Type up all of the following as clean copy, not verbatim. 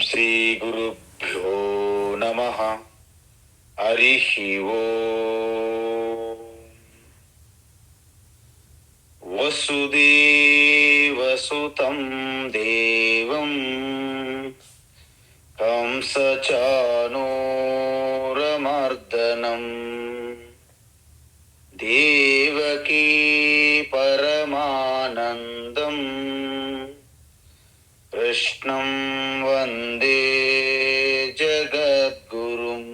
శ్రీ గురుభ్యో నమః. హరి ఓం. వసుదేవసుతం దేవం కంసచానూరమర్దనం దేవకీ పరమానందం కృష్ణం వందే జగద్గురుం.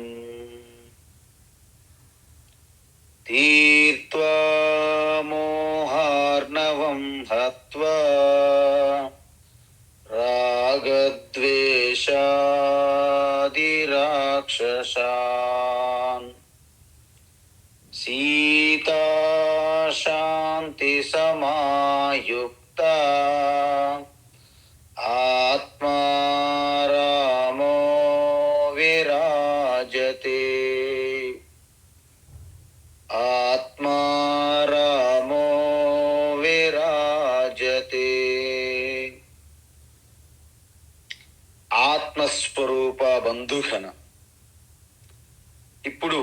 తీర్త్వా మోహార్ణవం హత్వా రాగద్వేషాదిరాక్షసాన్ సీతా శాంతి సమాయుక్తా ఆత్మా రామో విరాజతే. ఆత్మా రామో విరాజతే. ఆత్మస్వరూప బంధుఘన. ఇప్పుడు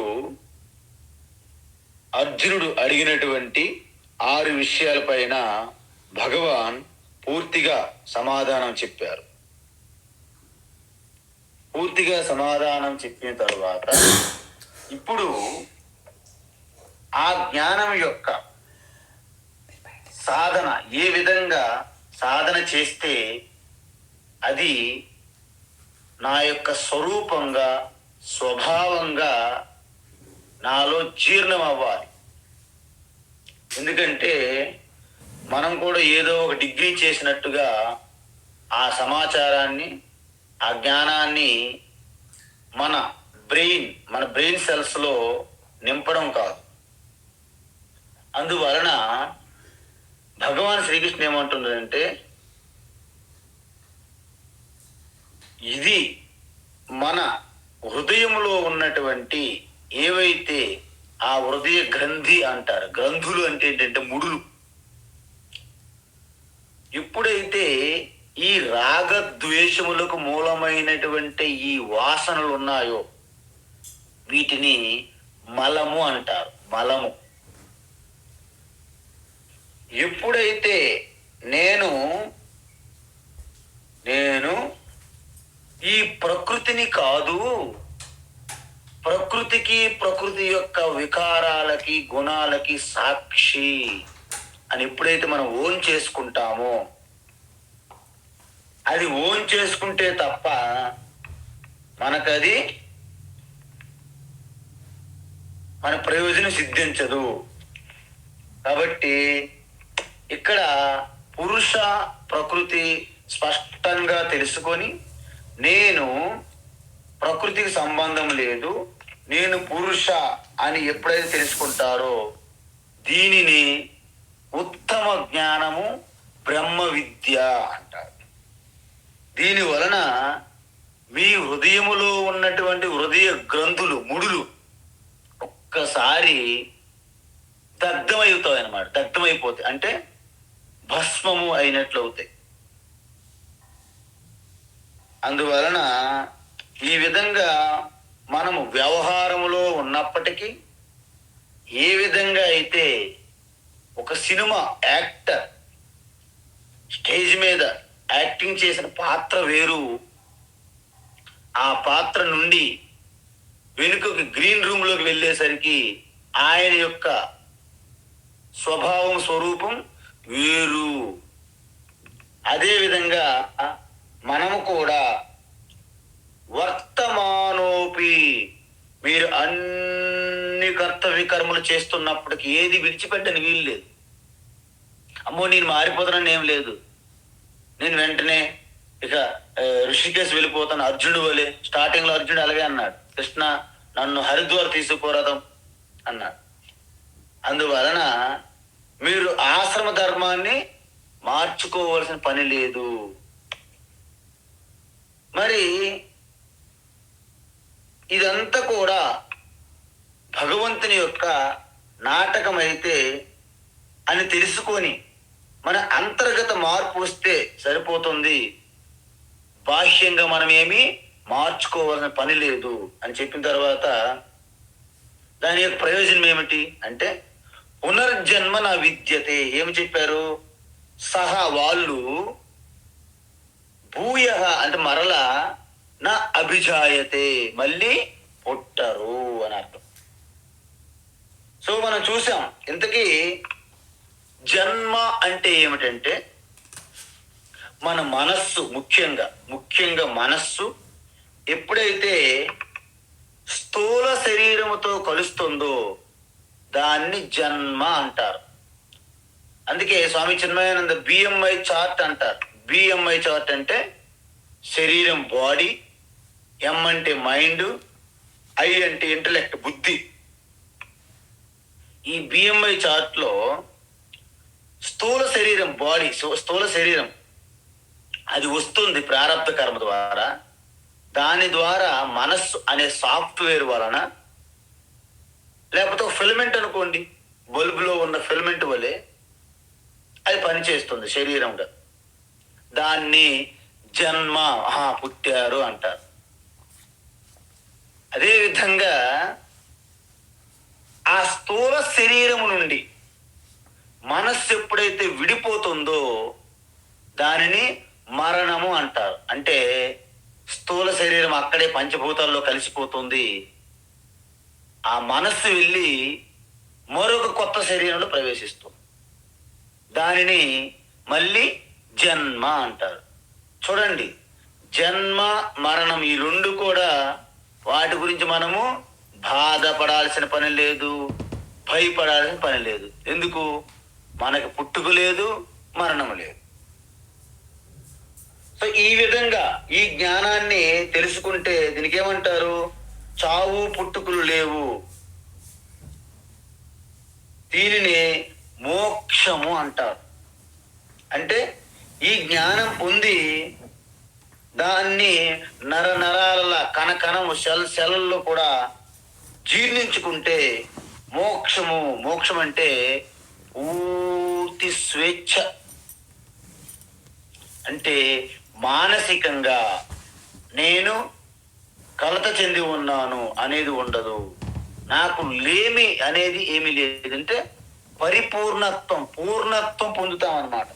అర్జునుడు అడిగినటువంటి 6 విషయాలపైన భగవాన్ పూర్తిగా సమాధానం చెప్పారు. పూర్తిగా సమాధానం చెప్పిన తరువాత ఇప్పుడు ఆ జ్ఞానం యొక్క సాధన ఏ విధంగా సాధన చేస్తే అది నా యొక్క స్వరూపంగా స్వభావంగా నాలో జీర్ణం అవ్వాలి. ఎందుకంటే మనం కూడా ఏదో ఒక డిగ్రీ చేసినట్టుగా ఆ సమాచారాన్ని ఆ జ్ఞానాన్ని మన బ్రెయిన్ సెల్స్లో నింపడం కాదు. అందువలన భగవాన్ శ్రీకృష్ణ ఏమంటున్నాడంటే, ఇది మన హృదయంలో ఉన్నటువంటి ఏవైతే ఆ హృదయ గ్రంథి అంటారు. గ్రంథులు అంటే ఏంటంటే ముడులు. ఎప్పుడైతే ఈ రాగద్వేషములకు మూలమైనటువంటి ఈ వాసనలు ఉన్నాయో వీటిని మలము అంటారు. మలము. ఎప్పుడైతే నేను ఈ ప్రకృతిని కాదు, ప్రకృతికి ప్రకృతి యొక్క వికారాలకి గుణాలకి సాక్షి అని ఎప్పుడైతే మనం ఓన్ చేసుకుంటామో, అది ఓన్ చేసుకుంటే తప్ప మనకది మన ప్రయోజనం సిద్ధించదు. కాబట్టి ఇక్కడ పురుష ప్రకృతి స్పష్టంగా తెలుసుకొని, నేను ప్రకృతికి సంబంధం లేదు, నేను పురుష అని ఎప్పుడైతే తెలుసుకుంటారో దీనిని ఉత్తమ జ్ఞానము బ్రహ్మ విద్య అంటారు. దీని వలన మీ హృదయములో ఉన్నటువంటి హృదయ గ్రంథులు ముడులు ఒక్కసారి దగ్ధమవుతాయి అన్నమాట. దగ్ధమైపోతాయి అంటే భస్మము అయినట్లు అవుతాయి. అందువలన ఈ విధంగా మనము వ్యవహారములో ఉన్నప్పటికీ, ఏ విధంగా అయితే ఒక సినిమా యాక్టర్ స్టేజ్ మీద యాక్టింగ్ చేసిన పాత్ర వేరు, ఆ పాత్ర నుండి వెనుకకి గ్రీన్ రూమ్లోకి వెళ్ళేసరికి ఆయన యొక్క స్వభావం స్వరూపం వేరు. అదేవిధంగా మనము కూడా వర్తమానోపి, మీరు అన్ని కర్తవ్య కర్మలు చేస్తున్నప్పటికీ ఏది విడిచిపెట్టని వీలు లేదు. అమ్మో నేను మారిపోతానని ఏం లేదు, నేను వెంటనే ఇక ఋషికేశ్ వెళ్ళిపోతాను అర్జునుడు వలె. స్టార్టింగ్లో అర్జునుడు అలాగే అన్నాడు, కృష్ణ నన్ను హరిద్వార్ తీసుకుపోరదం అన్నాడు. అందువలన మీరు ఆశ్రమ ధర్మాన్ని మార్చుకోవాల్సిన పని లేదు. మరి ఇదంతా కూడా భగవంతుని యొక్క నాటకం అయితే అని తెలుసుకొని మన అంతర్గత మార్పు వస్తే సరిపోతుంది. బాహ్యంగా మనం ఏమి మార్చుకోవాల్సిన పని లేదు అని చెప్పిన తర్వాత దాని యొక్క ప్రయోజనం ఏమిటి అంటే పునర్జన్మ నా విద్యతే. ఏమి చెప్పారు? సహా వాళ్ళు భూయ అంటే మరలా నా అభిజాయతే మళ్ళీ పుట్టరు అని అర్థం. సో మనం చూసాం ఇంతకీ జన్మ అంటే ఏమిటంటే మన మనస్సు, ముఖ్యంగా మనస్సు ఎప్పుడైతే స్థూల శరీరముతో కలుస్తుందో దాన్ని జన్మ అంటారు. అందుకే స్వామి చిన్మయానంద బిఎంఐ చార్ట్ అంటారు. బిఎంఐ చార్ట్ అంటే శరీరం బాడీ, ఎం అంటే మైండ్, ఐ అంటే ఇంటలెక్ట్ బుద్ధి. ఈ బిఎంఐ చార్ట్ లో స్థూల శరీరం బాడీ, స్థూల శరీరం అది వస్తుంది ప్రారంభ కర్మ ద్వారా. దాని ద్వారా మనస్సు అనే సాఫ్ట్వేర్ వలన, లేకపోతే ఫిలమెంట్ అనుకోండి, బల్బులో ఉన్న ఫిలమెంట్ వలె అది పనిచేస్తుంది శరీరంగా. దాన్ని జన్మ పుట్టారు అంటారు. అదేవిధంగా ఆ స్థూల శరీరము నుండి మనస్సు ఎప్పుడైతే విడిపోతుందో దానిని మరణము అంటారు. అంటే స్థూల శరీరం అక్కడే పంచభూతాల్లో కలిసిపోతుంది. ఆ మనస్సు వెళ్ళి మరొక కొత్త శరీరంలో ప్రవేశిస్తుంది. దానిని మళ్ళీ జన్మ అంటారు. చూడండి, జన్మ మరణం ఈ రెండు కూడా వాటి గురించి మనము బాధపడాల్సిన పని లేదు, భయపడాల్సిన పని లేదు. ఎందుకు? మనకు పుట్టుక లేదు, మరణం లేదు. సో ఈ విధంగా ఈ జ్ఞానాన్ని తెలుసుకుంటే దీనికి ఏమంటారు? చావు పుట్టుకులు లేవు. దీనిని మోక్షము అంటారు. అంటే ఈ జ్ఞానం పొంది దాన్ని నరాల కణకణము సెలల్లో కూడా జీర్ణించుకుంటే మోక్షం అంటే పూర్తి స్వేచ్ఛ. అంటే మానసికంగా నేను కలత చెంది ఉన్నాను అనేది ఉండదు, నాకు లేమి అనేది ఏమీ లేదంటే పూర్ణత్వం పొందుతామన్నమాట.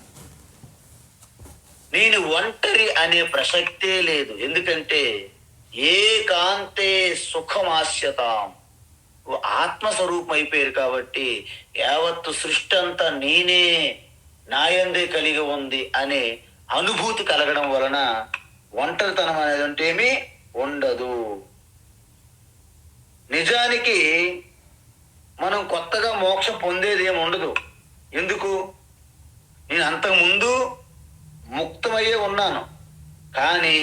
నేను ఒంటరి అనే ప్రసక్తే లేదు. ఎందుకంటే ఏకాంతే సుఖమాస్యతాం, ఆత్మస్వరూపం అయిపోయారు కాబట్టి యావత్తు సృష్టి అంతా నేనే, నాయందే కలిగి ఉంది అనే అనుభూతి కలగడం వలన ఒంటరితనం అనేది అంటే ఏమీ ఉండదు. నిజానికి మనం కొత్తగా మోక్షం పొందేది ఏమి ఉండదు. ఎందుకు? నేను అంతకుముందు ముక్తమయ్యే ఉన్నాను, కానీ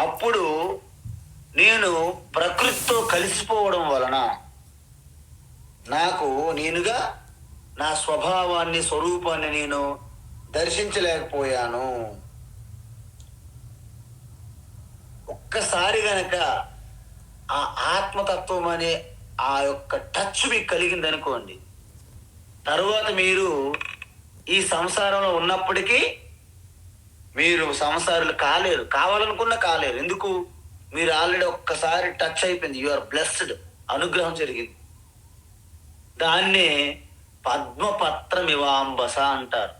అప్పుడు నేను ప్రకృతితో కలిసిపోవడం వలన నాకు నేనుగా నా స్వభావాన్ని, స్వరూపాన్ని నేను దర్శించలేకపోయాను. ఒక్కసారి గనక ఆ ఆత్మతత్వం అనే ఆ యొక్క టచ్ మీకు కలిగింది అనుకోండి, తరువాత మీరు ఈ సంసారంలో ఉన్నప్పటికీ మీరు సంసారులు కాలేరు, కావాలనుకున్నా కాలేరు. ఎందుకు? మీరు ఆల్రెడీ ఒక్కసారి టచ్ అయిపోయింది. యు ఆర్ బ్లెస్డ్, అనుగ్రహం జరిగింది. దాన్నే పద్మపత్రమివాంబస అంటారు.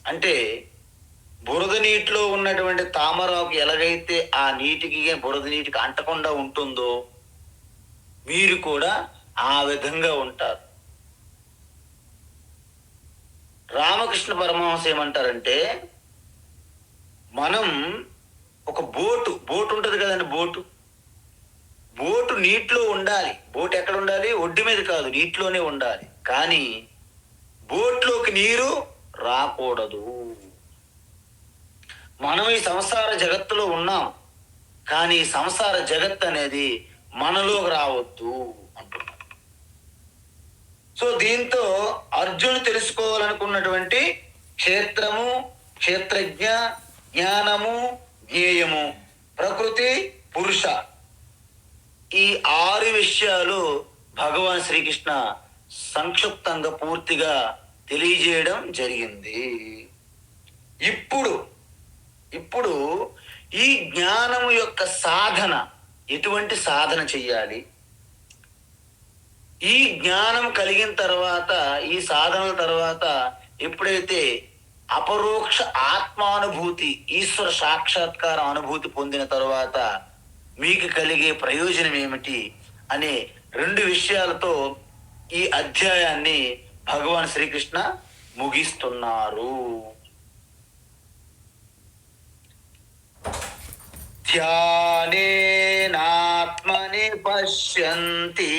అంటే బురద నీటిలో ఉన్నటువంటి తామరాకు ఎలాగైతే ఆ నీటికి, బురద నీటికి అంటకుండా ఉంటుందో మీరు కూడా ఆ విధంగా ఉంటారు. రామకృష్ణ పరమహంస ఏమంటారంటే, మనం ఒక బోటు ఉంటుంది కదండి, బోటు నీటిలో ఉండాలి. బోట్ ఎక్కడ ఉండాలి? ఒడ్డు మీద కాదు, నీటిలోనే ఉండాలి. కానీ బోట్లోకి నీరు రాకూడదు. మనం ఈ సంసార జగత్తులో ఉన్నాం, కానీ సంసార జగత్ అనేది మనలోకి రావద్దు అంటున్నారు. సో దీంతో అర్జునుడు తెలుసుకోవాలనుకున్నటువంటి క్షేత్రము, క్షేత్రజ్ఞ, జ్ఞానము, జ్ఞేయము, ప్రకృతి, పురుష, ఈ 6 విషయాలు భగవాన్ శ్రీకృష్ణ సంక్షిప్తంగా పూర్తిగా తెలియజేయడం జరిగింది. ఇప్పుడు ఈ జ్ఞానము యొక్క సాధన, ఎటువంటి సాధన చెయ్యాలి, ఈ జ్ఞానం కలిగిన తర్వాత, ఈ సాధనల తర్వాత ఎప్పుడైతే అపరోక్ష ఆత్మానుభూతి, ఈశ్వర సాక్షాత్కార అనుభూతి పొందిన తర్వాత మీకు కలిగే ప్రయోజనం ఏమిటి అనే 2 విషయాలతో ఈ అధ్యాయాన్ని భగవాన్ శ్రీకృష్ణ ముగిస్తున్నారు. ధ్యానేనాత్మని పశ్యంతి,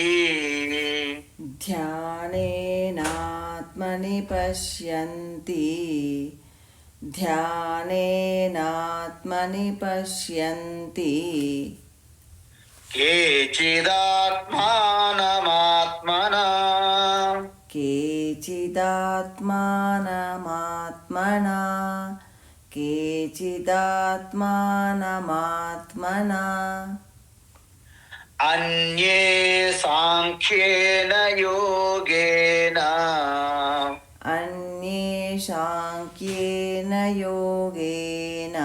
ధ్యానేనాత్మని పశ్యంతి, ధ్యానేనాత్మని పశ్యంతి, కేచిదాత్మానమాత్మనా, కేచిదాత్మానమాత్మనా, కేచిదాత్మానమాత్మనా, అన్యే సాంఖ్యేన యోగేన, అన్యే సాంఖ్యేన యోగేన,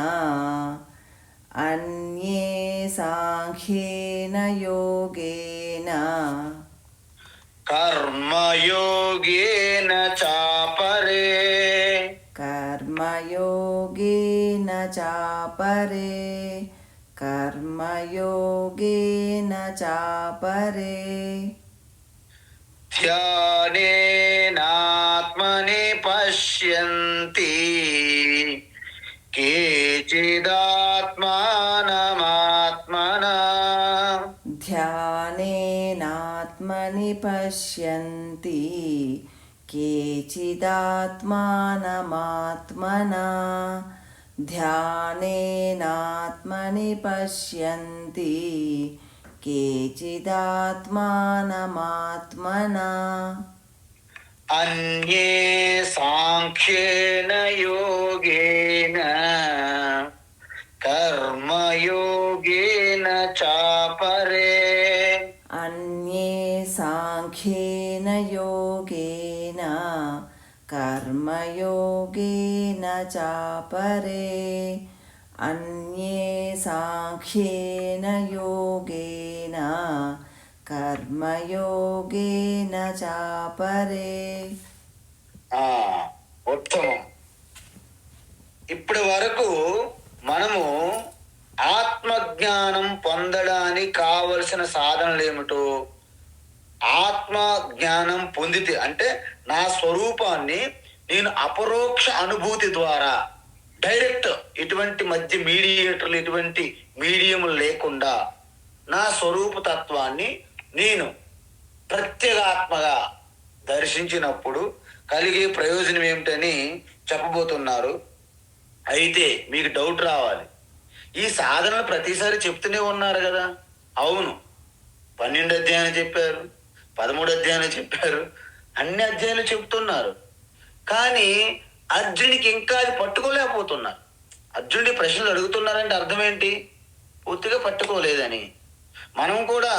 అన్యే సాంఖ్యేన యోగేన, కర్మయోగేన చాపరే, కర్మయోగేన చాపరే, కర్మయోగేన చాపరే, ధ్యానేనాత్మని పశ్యంతి, కేచిదాత్మానమాత్మనా, ధ్యానేనాత్మని పశ్యంతి, కేచిదాత్మానమాత్మనా, ధ్యానేనాత్మని పశ్యంతి, కేచిదాత్మానమాత్మనా, అన్యే సాంఖ్యేన యోగేన, కర్మయోగేన చాపరే, అన్యే సాంఖ్యేన యోగేన, కర్మయోగేన చాపరే, అన్యే సాంఖ్యేన యోగేన, కర్మయోగేన చాపరే. ఉత్తమం. ఇప్పటి వరకు మనము ఆత్మజ్ఞానం పొందడానికి కావలసిన సాధనలు ఏమిటో, ఆత్మ జ్ఞానం పొందితే అంటే నా స్వరూపాన్ని నేను అపరోక్ష అనుభూతి ద్వారా డైరెక్ట్, ఎటువంటి మధ్య మీడియేటర్లు, ఎటువంటి మీడియంలు లేకుండా నా స్వరూప తత్వాన్ని నేను ప్రత్యేగాత్మగా దర్శించినప్పుడు కలిగే ప్రయోజనం ఏమిటని చెప్పబోతున్నారు. అయితే మీకు డౌట్ రావాలి, ఈ సాధనలు ప్రతిసారి చెప్తూనే ఉన్నారు కదా. అవును, 12 అధ్యాయాలు చెప్పారు, 13 అధ్యాయాలు చెప్పారు, అన్ని అధ్యాయాలు చెప్తున్నారు. కానీ అర్జునికి ఇంకా అది పట్టుకోలేకపోతున్నారు. అర్జునుడి ప్రశ్నలు అడుగుతున్నారంటే అర్థం ఏంటి? పూర్తిగా పట్టుకోలేదని. మనం కూడా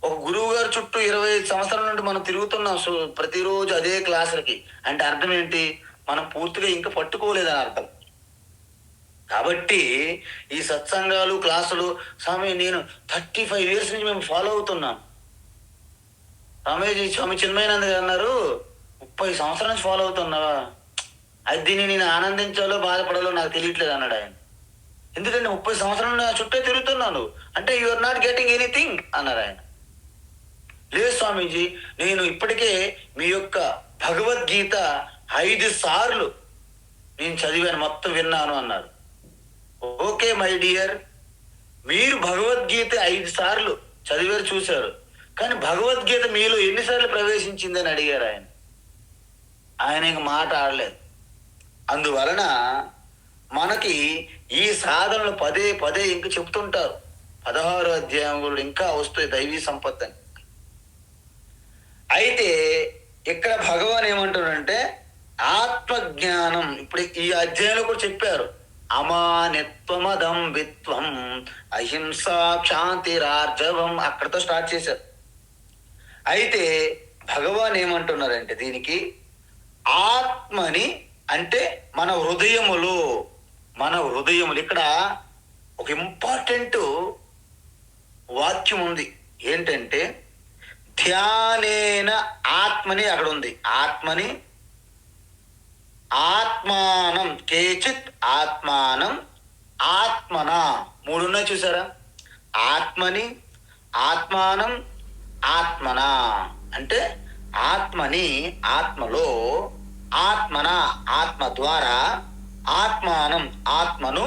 ఒక గురువు గారు చుట్టూ 25 సంవత్సరాల నుండి మనం తిరుగుతున్నాం ప్రతిరోజు అదే క్లాసులకి. అంటే అర్థం ఏంటి? మనం పూర్తిగా ఇంకా పట్టుకోలేదని అర్థం. కాబట్టి ఈ సత్సంగాలు, క్లాసులు, స్వామి నేను 35 years నుంచి మేము ఫాలో అవుతున్నాం. స్వామి చిన్మయానంద గారు అన్నారు, 30 సంవత్సరాల నుంచి ఫాలో అవుతున్నావా? అది దీన్ని నేను ఆనందించాలో బాధపడాలో నాకు తెలియట్లేదు అన్నాడు ఆయన. ఎందుకంటే 30 సంవత్సరాలు నా చుట్టే తిరుగుతున్నాను అంటే you are not getting anything అన్నారు ఆయన. లేదు స్వామీజీ, నేను ఇప్పటికే మీ యొక్క భగవద్గీత 5 సార్లు నేను చదివాను, మొత్తం విన్నాను అన్నారు. ఓకే మై డియర్, మీరు భగవద్గీత 5 సార్లు చదివారు, చూశారు. కానీ భగవద్గీత మీలో ఎన్నిసార్లు ప్రవేశించిందని అడిగారు ఆయన. ఆయన ఇంక మాట ఆడలేదు. అందువలన మనకి ఈ సాధనలు పదే పదే ఇంక చెప్తుంటారు. 16వ అధ్యాయం కూడా ఇంకా వస్తాయి, దైవీ సంపత్తి అని. అయితే ఇక్కడ భగవాన్ ఏమంటాడంటే ఆత్మజ్ఞానం, ఇప్పుడు ఈ అధ్యాయంలో కూడా చెప్పారు, అమానిత్వమదం విత్వం అహింసా క్షాంతిరార్జవం, అక్కడతో స్టార్ట్ చేశారు. అయితే భగవాన్ ఏమంటున్నారంటే దీనికి ఆత్మని అంటే మన హృదయములు ఇక్కడ ఒక ఇంపార్టెంట్ వాక్యం ఉంది. ఏంటంటే ధ్యానేన ఆత్మని అక్కడ ఉంది. ఆత్మని ఆత్మానం కేచిత్ ఆత్మానం ఆత్మన, మూడున్నాయి చూసారా? ఆత్మని ఆత్మానం ఆత్మన అంటే ఆత్మని ఆత్మలో, ఆత్మన ఆత్మ ద్వారా, ఆత్మానం ఆత్మను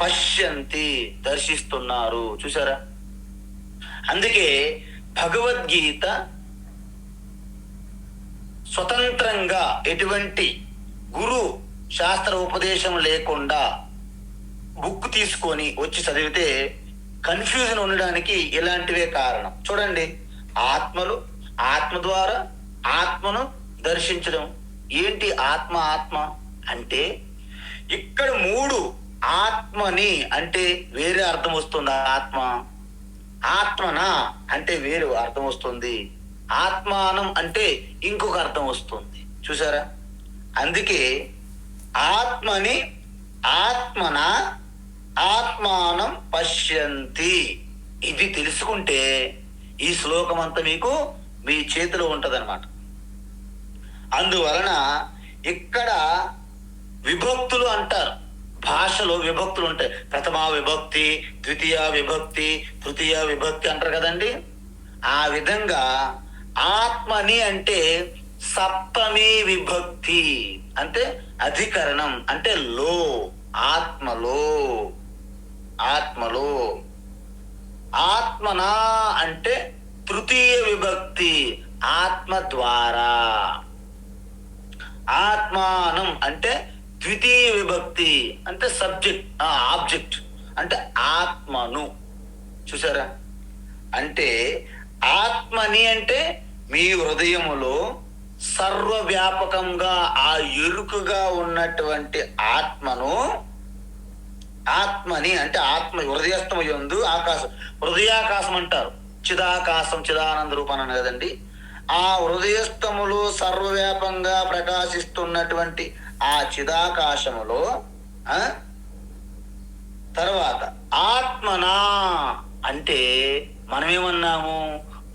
పశ్యంతి దర్శిస్తున్నారు. చూసారా? అందుకే భగవద్గీత స్వతంత్రంగా ఎటువంటి గురు శాస్త్ర ఉపదేశం లేకుండా బుక్ తీసుకొని వచ్చి చదివితే కన్ఫ్యూజన్ ఉండడానికి ఇలాంటివే కారణం. చూడండి, ఆత్మలు ఆత్మ ద్వారా ఆత్మను దర్శించడం. ఏంటి ఆత్మ? ఆత్మ అంటే ఇక్కడ మూడు, ఆత్మని అంటే వేరే అర్థం వస్తుంది. ఆత్మ ఆత్మన అంటే వేరు అర్థం వస్తుంది. ఆత్మానం అంటే ఇంకొక అర్థం వస్తుంది. చూసారా? అందుకే ఆత్మని ఆత్మన ఆత్మానం పశ్యంతి, ఇది తెలుసుకుంటే ఈ శ్లోకం అంతా మీకు మీ చేతిలో ఉంటదన్నమాట. అందువలన ఇక్కడ విభక్తులు అంటారు. భాషలో విభక్తులు ఉంటాయి. ప్రథమా విభక్తి, ద్వితీయ విభక్తి, తృతీయ విభక్తి అంటారు కదండి. ఆ విధంగా ఆత్మని అంటే సప్తమి విభక్తి, అంటే అధికరణం, అంటే లో, ఆత్మలో, ఆత్మలో. ఆత్మనా అంటే తృతీయ విభక్తి, ఆత్మ ద్వారా. ఆత్మానం అంటే ద్వితీయ విభక్తి, అంటే సబ్జెక్ట్, ఆబ్జెక్ట్, అంటే ఆత్మను. చూసారా? అంటే ఆత్మని అంటే మీ హృదయములో సర్వవ్యాపకంగా ఆ ఎరుకగా ఉన్నటువంటి ఆత్మను, ఆత్మని అంటే ఆత్మ హృదయస్థము యందు ఆకాశం, హృదయాకాశం అంటారు. చిదాకాశం, చిదానంద రూపం అని కదండి. ఆ హృదయస్థములో సర్వవ్యాపంగా ప్రకాశిస్తున్నటువంటి ఆ చిదాకాశములో తర్వాత ఆత్మనా అంటే మనమేమన్నాము?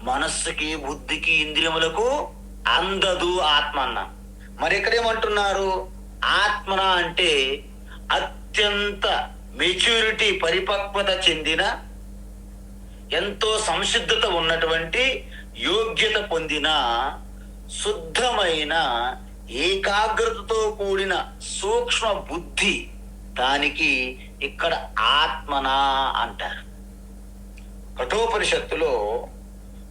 మనస్సుకి, బుద్ధికి, ఇంద్రియములకు అందదు ఆత్మ అన్నాం. మరి ఇక్కడేమంటున్నారు? ఆత్మన అంటే అత్యంత మెచ్యూరిటీ, పరిపక్వత చెందిన, ఎంతో సంసిద్ధత ఉన్నటువంటి, యోగ్యత పొందిన, శుద్ధమైన, ఏకాగ్రతతో కూడిన సూక్ష్మ బుద్ధి, దానికి ఇక్కడ ఆత్మన అంటారు. కఠోపనిషత్తులో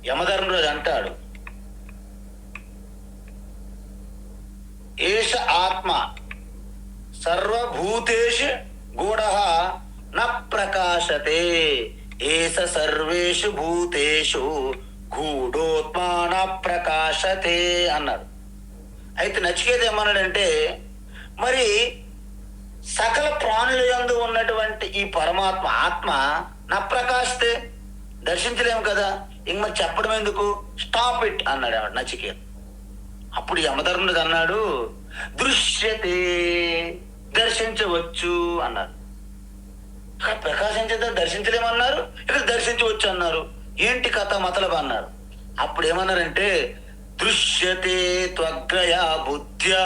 యమధర్మరాజు అంటాడు, ఏష ఆత్మ సర్వభూతేషు గూఢః న ప్రకాశతే, ఏష సర్వేషు భూతేషు గూఢోత్మా న ప్రకాశతే అన్నాడు. అయితే నచికేత ఏమన్నాడంటే, మరి సకల ప్రాణుల యందు ఉన్నటువంటి ఈ పరమాత్మ ఆత్మ నా ప్రకాశతే, దర్శించలేము కదా, ఇంక మరి చెప్పడం ఎందుకు, స్టాప్ ఇట్ అన్నాడు నచికేత. అప్పుడు యమధర్ముడు అన్నాడు, దృశ్యతే, దర్శించవచ్చు అన్నారు. ప్రకాశించదా, దర్శించలేమన్నారు, ఇక్కడ దర్శించవచ్చు అన్నారు. ఏంటి కథ మతలబ్ అన్నారు. అప్పుడు ఏమన్నారంటే, దృశ్యతే త్వగ్రయా బుద్ధ్యా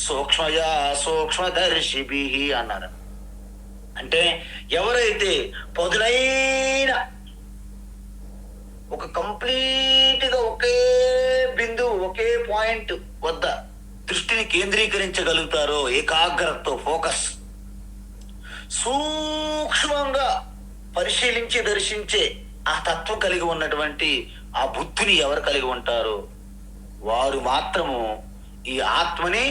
సూక్ష్మయా సూక్ష్మదర్శిభి అన్నారు. అంటే ఎవరైతే పదునైన ఒక కంప్లీట్ గా ఒకే బిందువు, ఒకే పాయింట్ వద్ద దృష్టిని కేంద్రీకరించగలుగుతారో, ఏకాగ్రతతో, ఫోకస్, సూక్ష్మంగా పరిశీలించి దర్శించే ఆ తత్వం కలిగి ఉన్నటువంటి ఆ బుద్ధిని ఎవరు కలిగి ఉంటారో వారు మాత్రము ఈ ఆత్మని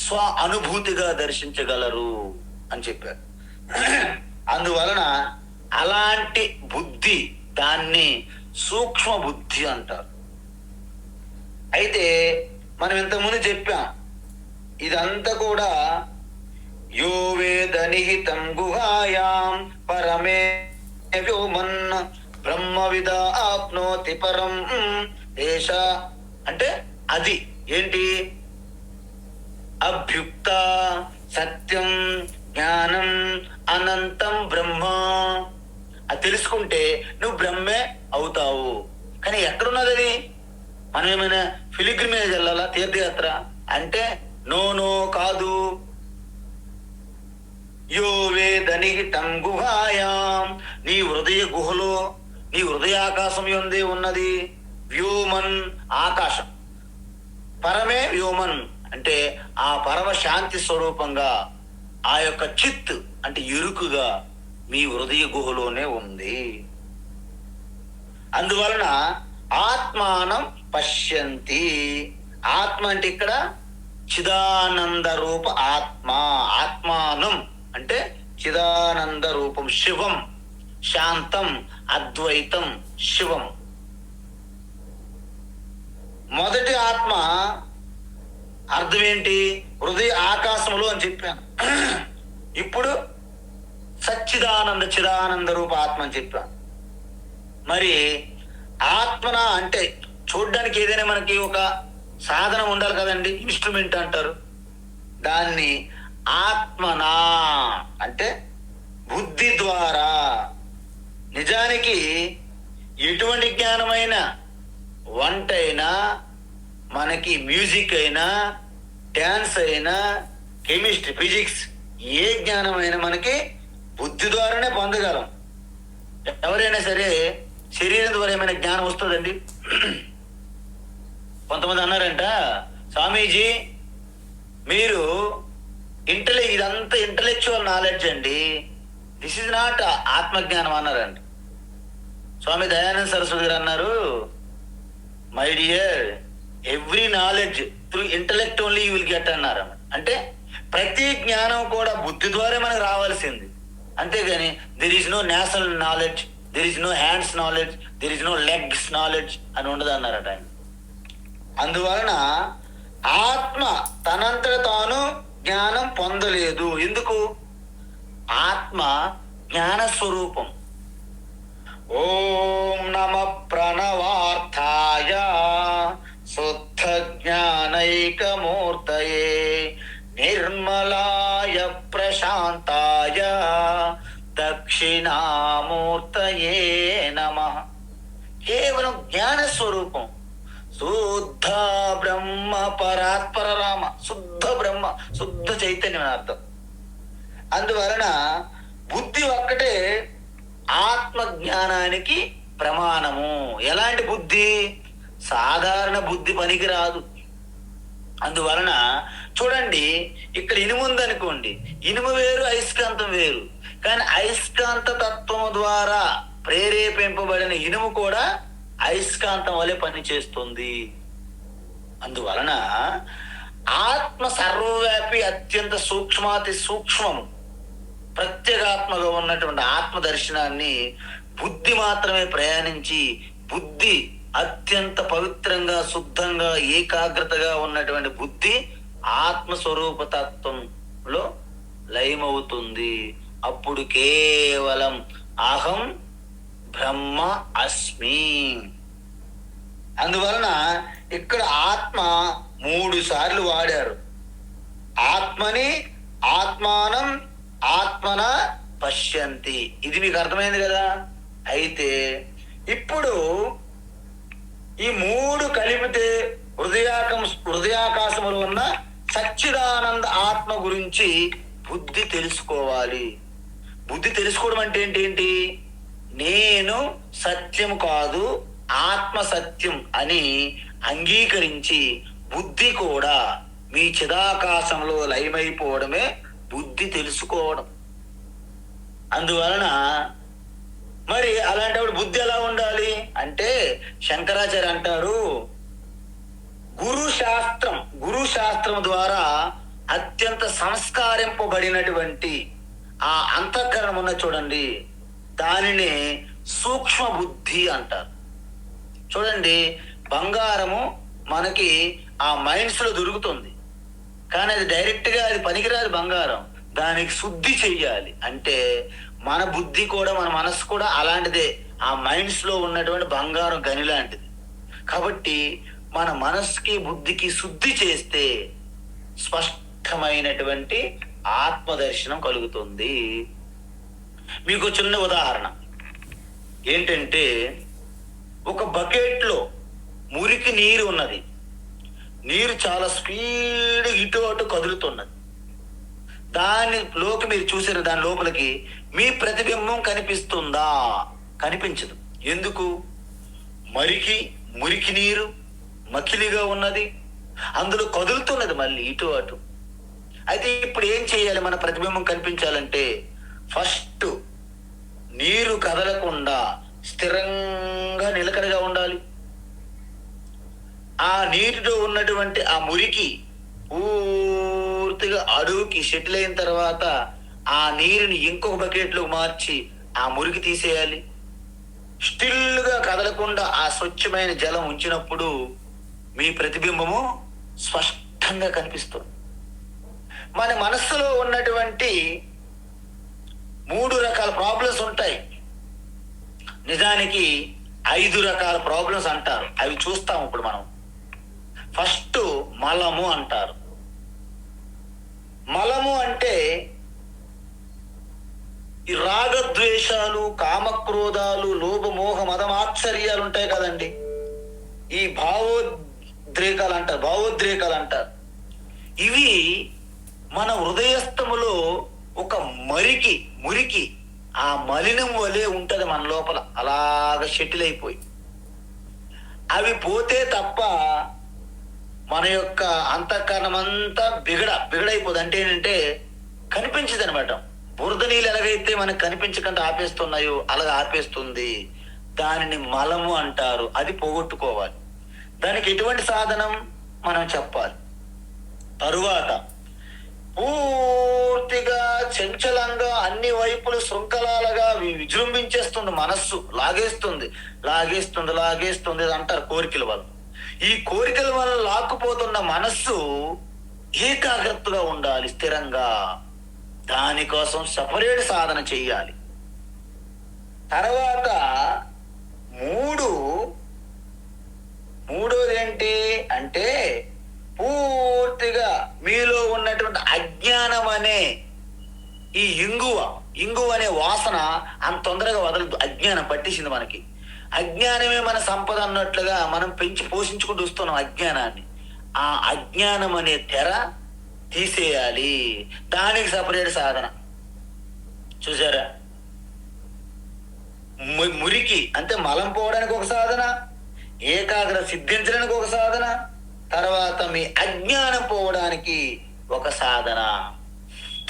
స్వ అనుభూతిగా దర్శించగలరు అని చెప్పారు. అందువలన అలాంటి బుద్ధి, దాన్ని సూక్ష్మ బుద్ధి అంటారు. అయితే మనం ఇంతకుముందు చెప్పాం, ఇదంతా కూడా యో వేద నిహితం గుహాయాం పరమే వ్యోమన్ బ్రహ్మవిద ఆప్నోతి పరం దేశ అంటే అది ఏంటి? అభ్యుక్త సత్యం జ్ఞానం అనంతం బ్రహ్మ. అది తెలుసుకుంటే నువ్వు బ్రహ్మే అవుతావు. కానీ ఎక్కడున్నది అది? మనం ఏమైనా ఫిలిగ్రిమేజ్ వెళ్ళాలా, తీర్థయాత్ర అంటే? నో కాదు. యో వేదనిహితం గుహాయాం, నీ హృదయ గుహలో, నీ హృదయాకాశం యందే ఉన్నది. వ్యోమన్ ఆకాశం, పరమే వ్యోమన్ అంటే ఆ పరమ శాంతి స్వరూపంగా, ఆ యొక్క చిత్ అంటే ఎరుకుగా మీ హృదయ గుహలోనే ఉంది. అందువలన ఆత్మానం పశ్యంతి. ఆత్మ అంటే ఇక్కడ చిదానంద రూప ఆత్మ. ఆత్మానం అంటే చిదానంద రూపం, శివం, శాంతం, అద్వైతం, శివం. మొదటి ఆత్మ అర్థం ఏంటి? హృదయ ఆకాశములో అని చెప్పాను. ఇప్పుడు సచ్చిదానంద చిదానంద రూప ఆత్మ అని చెప్పాను. మరి ఆత్మన అంటే చూడ్డానికి ఏదైనా మనకి ఒక సాధనం ఉండాలి కదండి, ఇన్స్ట్రుమెంట్ అంటారు దాన్ని. ఆత్మనా అంటే బుద్ధి ద్వారా. నిజానికి ఎటువంటి జ్ఞానమైనా, వంట అయినా, మనకి మ్యూజిక్ అయినా, డ్యాన్స్ అయినా, కెమిస్ట్రీ, ఫిజిక్స్, ఏ జ్ఞానమైనా మనకి బుద్ధి ద్వారానే పొందగలం. ఎవరైనా సరే శరీరం ద్వారా ఏమైనా జ్ఞానం వస్తుందండి? కొంతమంది అన్నారంట, స్వామీజీ మీరు ఇదంతా ఇంటలెక్చువల్ నాలెడ్జ్ అండి, దిస్ ఇస్ నాట్ ఆత్మజ్ఞానం అన్నారండి. స్వామి దయానంద సరస్వతి గారు అన్నారు, my dear, every knowledge through intellect only you will get అన్నారు. అంటే ప్రతి జ్ఞానం కూడా బుద్ధి ద్వారా మనకు రావాల్సింది. అంతేగాని there is no national knowledge, there is no hands knowledge, there is no legs knowledge అని ఉండదు అన్నారట ఆయన. అందువలన ఆత్మ తనంతట తాను జ్ఞానం పొందలేదు. ఎందుకు? ఆత్మ జ్ఞాన స్వరూపం. ఓం నమ ప్రణవార్థాయ శుద్ధ జ్ఞానైకమూర్తయే నిర్మలాయ ప్రశాంతాయ దక్షిణామూర్తయే నమః. కేవలం జ్ఞాన స్వరూపం. శుద్ధ బ్రహ్మ పరాత్పర రామ. శుద్ధ బ్రహ్మ, శుద్ధ చైతన్యం అని అర్థం. అందువలన బుద్ధి ఒక్కటే ఆత్మ జ్ఞానానికి ప్రమాణము. ఎలాంటి బుద్ధి? సాధారణ బుద్ధి పనికి రాదు. అందువలన చూడండి, ఇక్కడ ఇనుము ఉందనుకోండి, ఇనుము వేరు, అయస్కాంతం వేరు. కానీ అయస్కాంత తత్వం ద్వారా ప్రేరేపింపబడిన ఇనుము కూడా అయస్కాంతం వలె పనిచేస్తుంది. అందువలన ఆత్మ సర్వవ్యాపి, అత్యంత సూక్ష్మాతి సూక్ష్మము, ప్రత్యేగాత్మగా ఉన్నటువంటి ఆత్మ దర్శనాన్ని బుద్ధి మాత్రమే ప్రయాణించి, బుద్ధి అత్యంత పవిత్రంగా, శుద్ధంగా, ఏకాగ్రతగా ఉన్నటువంటి బుద్ధి ఆత్మస్వరూప తత్వంలో లయమవుతుంది. అప్పుడు కేవలం అహం బ్రహ్మ అస్మి. అందువలన ఇక్కడ ఆత్మ 3 సార్లు వాడారు. ఆత్మని, ఆత్మానం, ఆత్మన పశ్యంతి. ఇది మీకు అర్థమైంది కదా? అయితే ఇప్పుడు ఈ 3 కలిపితే హృదయాకాశములో ఉన్న సచ్చిదానంద ఆత్మ గురించి బుద్ధి తెలుసుకోవాలి. బుద్ధి తెలుసుకోవడం అంటే ఏంటి? నేను సత్యం కాదు, ఆత్మ సత్యం అని అంగీకరించి బుద్ధి కూడా మీ చిదాకాశంలో లయమైపోవడమే బుద్ధి తెలుసుకోవడం. అందువలన మరి అలాంటప్పుడు బుద్ధి ఎలా ఉండాలి అంటే, శంకరాచార్య అంటారు, గురు శాస్త్రం ద్వారా అత్యంత సంస్కారింపబడినటువంటి ఆ అంతఃకరణం ఉన్న చూడండి, దానిని సూక్ష్మ బుద్ధి అంటారు. చూడండి, బంగారము మనకి ఆ మైండ్స్ లో దొరుకుతుంది, కానీ అది డైరెక్ట్ గా అది పనికిరాదు బంగారం. దానికి శుద్ధి చెయ్యాలి. అంటే మన బుద్ధి కూడా, మన మనసు కూడా అలాంటిదే. ఆ మైండ్స్ లో ఉన్నటువంటి బంగారం గని లాంటిది. కాబట్టి మన మనసుకి, బుద్ధికి శుద్ధి చేస్తే స్పష్టమైనటువంటి ఆత్మదర్శనం కలుగుతుంది. మీకు చిన్న ఉదాహరణ ఏంటంటే, ఒక బకెట్లో మురికి నీరు ఉన్నది. నీరు చాలా స్పీడ్ ఇటు అటు కదులుతున్నది. దానిలోకి మీరు చూసారు, దాని లోపలికి మీ ప్రతిబింబం కనిపిస్తుందా? కనిపించదు. ఎందుకు? మురికి నీరు మకిలిగా ఉన్నది, అందులో కదులుతున్నది మళ్ళీ ఇటు అటు. అయితే ఇప్పుడు ఏం చేయాలి? మన ప్రతిబింబం కనిపించాలంటే ఫస్ట్ నీరు కదలకుండా స్థిరంగా నిలకడగా ఉండాలి. ఆ నీటిలో ఉన్నటువంటి ఆ మురికి పూర్తిగా అడుగుకి సెటిల్ అయిన తర్వాత ఆ నీరుని ఇంకొక బకెట్లో మార్చి ఆ మురికి తీసేయాలి. స్టిల్గా కదలకుండా ఆ స్వచ్ఛమైన జలం ఉంచినప్పుడు మీ ప్రతిబింబము స్పష్టంగా కనిపిస్తుంది. మన మనస్సులో ఉన్నటువంటి 3 రకాల ప్రాబ్లమ్స్ ఉంటాయి. నిజానికి 5 రకాల ప్రాబ్లమ్స్ అంటారు. అవి చూస్తాం ఇప్పుడు మనం. ఫస్ట్ మలము అంటారు. మలము అంటే ఈ రాగద్వేషాలు, కామక్రోధాలు, లోభమోహ మదమాశ్చర్యాలు ఉంటాయి కదండి. ఈ భావోద్రేకాలు అంటారు. ఇవి మన హృదయస్థములో ఒక మురికి ఆ మలినం వలె ఉంటది మన లోపల, అలాగ షెటిల్ అయిపోయి. అవి పోతే తప్ప మన యొక్క అంతఃకరణం అంతా బిగడైపోదు. అంటే ఏంటంటే కనిపించదు అనమాట. బురద నీళ్ళు ఎలాగైతే మనకు కనిపించకుండా ఆపేస్తున్నాయో అలాగ ఆపేస్తుంది. దానిని మలము అంటారు. అది పోగొట్టుకోవాలి. దానికి ఎటువంటి సాధనం మనం చెప్పాలి. తరువాత పూర్తిగా చంచలంగా అన్ని వైపులు శృంఖలాలుగా విజృంభించేస్తుంది. మనస్సు లాగేస్తుంది అంటారు కోరికల వల్ల. ఈ కోరికల వల్ల లాక్కుపోతున్న మనస్సు ఏకాగ్రతగా ఉండాలి, స్థిరంగా. దానికోసం సపరేట్ సాధన చెయ్యాలి. తర్వాత మూడోది ఏంటి అంటే, పూర్తిగా మీలో ఉన్నటువంటి అజ్ఞానం అనే ఈ ఇంగువ అనే వాసన అంత తొందరగా వదలదు. అజ్ఞానం పట్టేసింది మనకి. అజ్ఞానమే మన సంపద అన్నట్లుగా మనం పెంచి పోషించుకుంటూ వస్తున్నాం అజ్ఞానాన్ని. ఆ అజ్ఞానం అనే తెర తీసేయాలి. దానికి సపరేట్ సాధన. చూసారా? మురికి అంటే మలం పోవడానికి ఒక సాధన, ఏకాగ్రత సిద్ధించడానికి ఒక సాధన, తర్వాత మీ అజ్ఞానం పోవడానికి ఒక సాధన.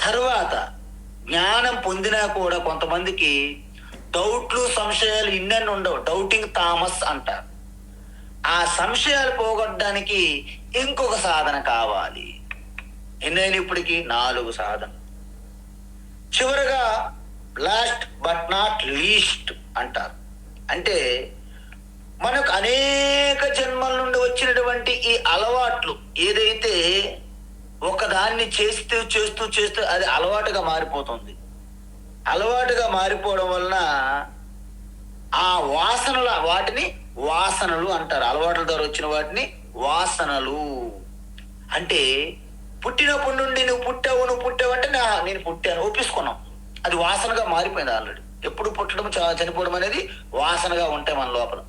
తర్వాత జ్ఞానం పొందినా కూడా కొంతమందికి డౌట్లు, సంశయాలు ఇన్నెన్ని ఉండవు. డౌటింగ్ థామస్ అంటారు. ఆ సంశయాలు పోగొట్టడానికి ఇంకొక సాధన కావాలి. ఎన్నైనా ఇప్పటికి 4 సాధన. చివరగా లాస్ట్ బట్ నాట్ లీస్ట్ అంటారు. అంటే మనకు అనేక జన్మల నుండి వచ్చినటువంటి ఈ అలవాట్లు ఏదైతే ఒకదాన్ని చేస్తూ అది అలవాటుగా మారిపోతుంది. అలవాటుగా మారిపోవడం వలన ఆ వాటిని వాసనలు అంటారు. అలవాట్ల ద్వారా వచ్చిన వాటిని వాసనలు అంటే, పుట్టినప్పటి నుండి నువ్వు పుట్టావు అంటే నేను పుట్టాను ఒప్పించుకున్నాం. అది వాసనగా మారిపోయింది ఆల్రెడీ. ఎప్పుడు పుట్టడం చనిపోవడం అనేది వాసనగా ఉంటాయి మన లోపల.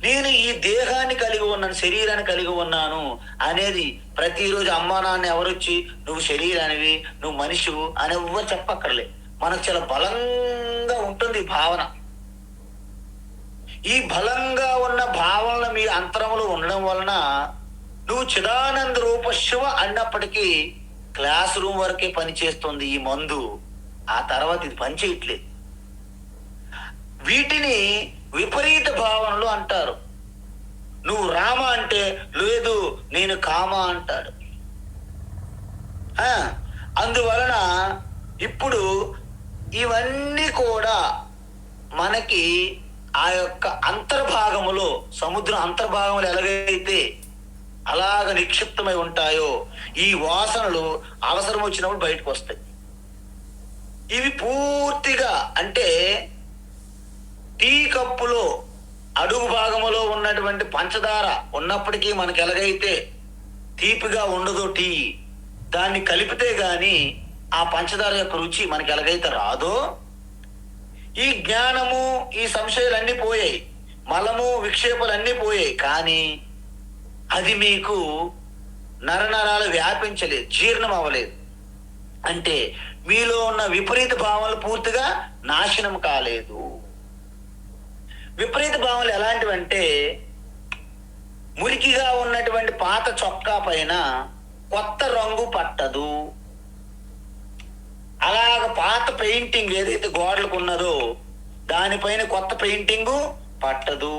నేను ఈ దేహాన్ని కలిగి ఉన్నాను, శరీరాన్ని కలిగి ఉన్నాను అనేది ప్రతిరోజు అమ్మా నాన్న ఎవరొచ్చి నువ్వు శరీరానివి, నువ్వు మనిషివు అని ఎవ్వరు చెప్పక్కర్లే. మనకు చాలా బలంగా ఉంటుంది భావన. ఈ బలంగా ఉన్న భావనలు మీ అంతరంలో ఉండడం వలన నువ్వు చిదానంద రూప శివ అన్నప్పటికీ క్లాస్ రూమ్ వరకే పనిచేస్తుంది ఈ మందు. ఆ తర్వాత ఇది పనిచేయట్లేదు. వీటిని విపరీత భావనలు అంటారు. నువ్వు రామ అంటే లేదు నేను కామ అంటాడు. అందువలన ఇప్పుడు ఇవన్నీ కూడా మనకి ఆ యొక్క అంతర్భాగములో, సముద్రం అంతర్భాగములు ఎలాగైతే అలాగ నిక్షిప్తమై ఉంటాయో ఈ వాసనలు అవసరం వచ్చినప్పుడు బయటకు వస్తాయి. ఇవి పూర్తిగా అంటే టీ కప్పులో అడుగు భాగములో ఉన్నటువంటి పంచదార ఉన్నప్పటికీ మనకి ఎలాగైతే తీపిగా ఉండదో టీ, దాన్ని కలిపితే గాని ఆ పంచదార యొక్క రుచి మనకి ఎలాగైతే రాదో, ఈ జ్ఞానము ఈ సంశయాలన్నీ పోయాయి, మలము విక్షేపాలన్నీ పోయాయి, కానీ అది మీకు నరనరాలు వ్యాపించలేదు, జీర్ణం అవ్వలేదు. అంటే మీలో ఉన్న విపరీత భావాలు పూర్తిగా నాశనం కాలేదు. విపరీత భావాలు ఎలాంటివంటే, మురికిగా ఉన్నటువంటి పాత చొక్కా పైన కొత్త రంగు పట్టదు. అలాగ పాత పెయింటింగ్ ఏదైతే గోడలకు ఉన్నదో దానిపైన కొత్త పెయింటింగు పట్టదు.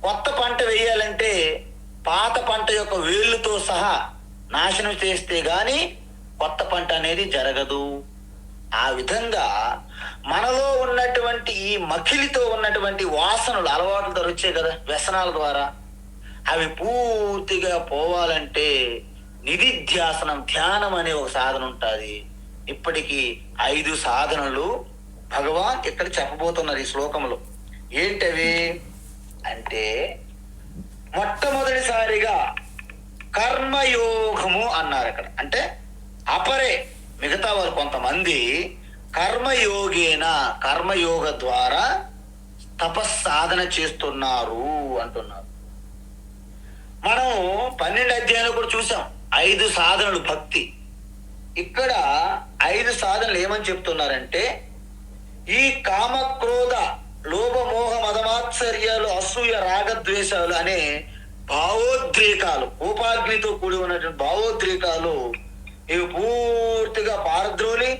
కొత్త పంట వేయాలంటే పాత పంట యొక్క వేళ్ళుతో సహా నాశనం చేస్తే గాని కొత్త పంట అనేది జరగదు. ఆ విధంగా మనలో ఉన్నటువంటి ఈ మకిలితో ఉన్నటువంటి వాసనలు, అలవాట్ల ద్వారా వచ్చాయి కదా, వ్యసనాల ద్వారా, అవి పూర్తిగా పోవాలంటే నిధిధ్యాసనం, ధ్యానం అనే ఒక సాధన ఉంటుంది. ఇప్పటికీ 5 సాధనలు భగవాన్ ఇక్కడ చెప్పబోతున్నారు ఈ శ్లోకంలో. ఏంటవి అంటే, మొట్టమొదటిసారిగా కర్మయోగము అన్నారు అక్కడ. అంటే అపరే, మిగతా వారు కొంతమంది కర్మయోగేన, కర్మయోగ ద్వారా తపస్సాధన చేస్తున్నారు అంటున్నారు. మనం 12 అధ్యాయంలో కూడా చూసాం 5 సాధనలు భక్తి. ఇక్కడ 5 సాధనలు ఏమని చెప్తున్నారంటే, ఈ కామక్రోధ లోభమోహ మదమాత్సర్యాలు, అసూయ రాగద్వేషాలు అనే భావోద్రేకాలు, కోపాగ్నితో కూడి ఉన్నటువంటి భావోద్రేకాలు, ఇవి పూర్తిగా పారద్రోలి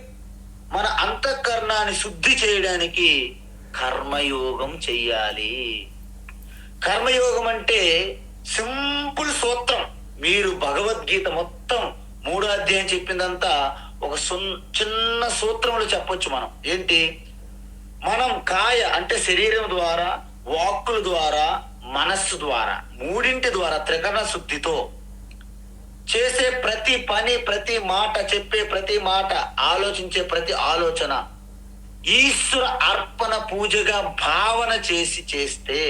మన అంతఃకరణాన్ని శుద్ధి చేయడానికి కర్మయోగం చెయ్యాలి. కర్మయోగం అంటే సింపుల్ సూత్రం. మీరు భగవద్గీత మొత్తం 3వ అధ్యాయం చెప్పిందంతా ఒక చిన్న సూత్రంలో చెప్పొచ్చు మనం. ఏంటి? మనం కాయ అంటే శరీరం ద్వారా, వాక్కుల ద్వారా, మనస్సు ద్వారా, 3 ద్వారా త్రికరణ శుద్ధితో చేసే ప్రతి పని, ప్రతి మాట, చెప్పే ప్రతి మాట, ఆలోచించే ప్రతి ఆలోచన ఈశ్వర అర్పణ పూజగా భావన చేస్తే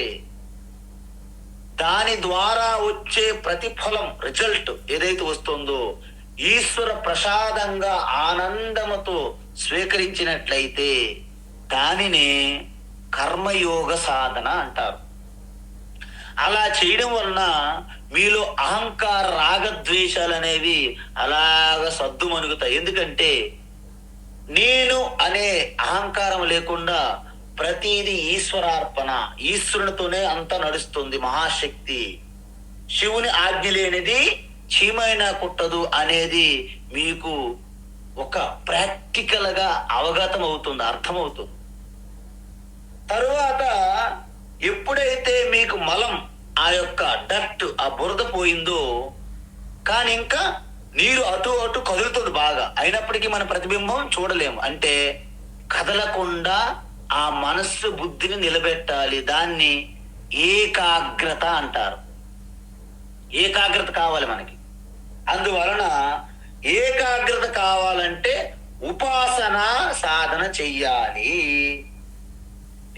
దాని ద్వారా వచ్చే ప్రతిఫలం, రిజల్ట్ ఏదైతే వస్తుందో ఈశ్వర ప్రసాదంగా ఆనందముతో స్వీకరించినట్లయితే దానినే కర్మయోగ సాధన అంటారు. అలా చేయడం వలన మీలో అహంకార రాగద్వేషాలు అనేవి అలాగ సద్దుమణుగుతాయి. ఎందుకంటే నేను అనే అహంకారం లేకుండా ప్రతిదీ ఈశ్వరార్పణ, ఈశ్వరునితోనే అంతా నడుస్తుంది. మహాశక్తి, శివుని ఆజ్ఞ లేనిది చీమైనా కుట్టదు అనేది మీకు ఒక ప్రాక్టికల్ గా అవగతం అవుతుంది, అర్థమవుతుంది. తరువాత ఎప్పుడైతే మీకు మలం, ఆ యొక్క డర్ట్, ఆ బురద పోయిందో, కానీ ఇంకా నీరు అటు అటు కదులుతుంది బాగా, అయినప్పటికీ మన ప్రతిబింబం చూడలేము. అంటే కదలకుండా ఆ మనస్సు బుద్ధిని నిలబెట్టాలి. దాన్ని ఏకాగ్రత అంటారు. ఏకాగ్రత కావాలి మనకి. అందువలన ఏకాగ్రత కావాలంటే ఉపాసన సాధన చెయ్యాలి.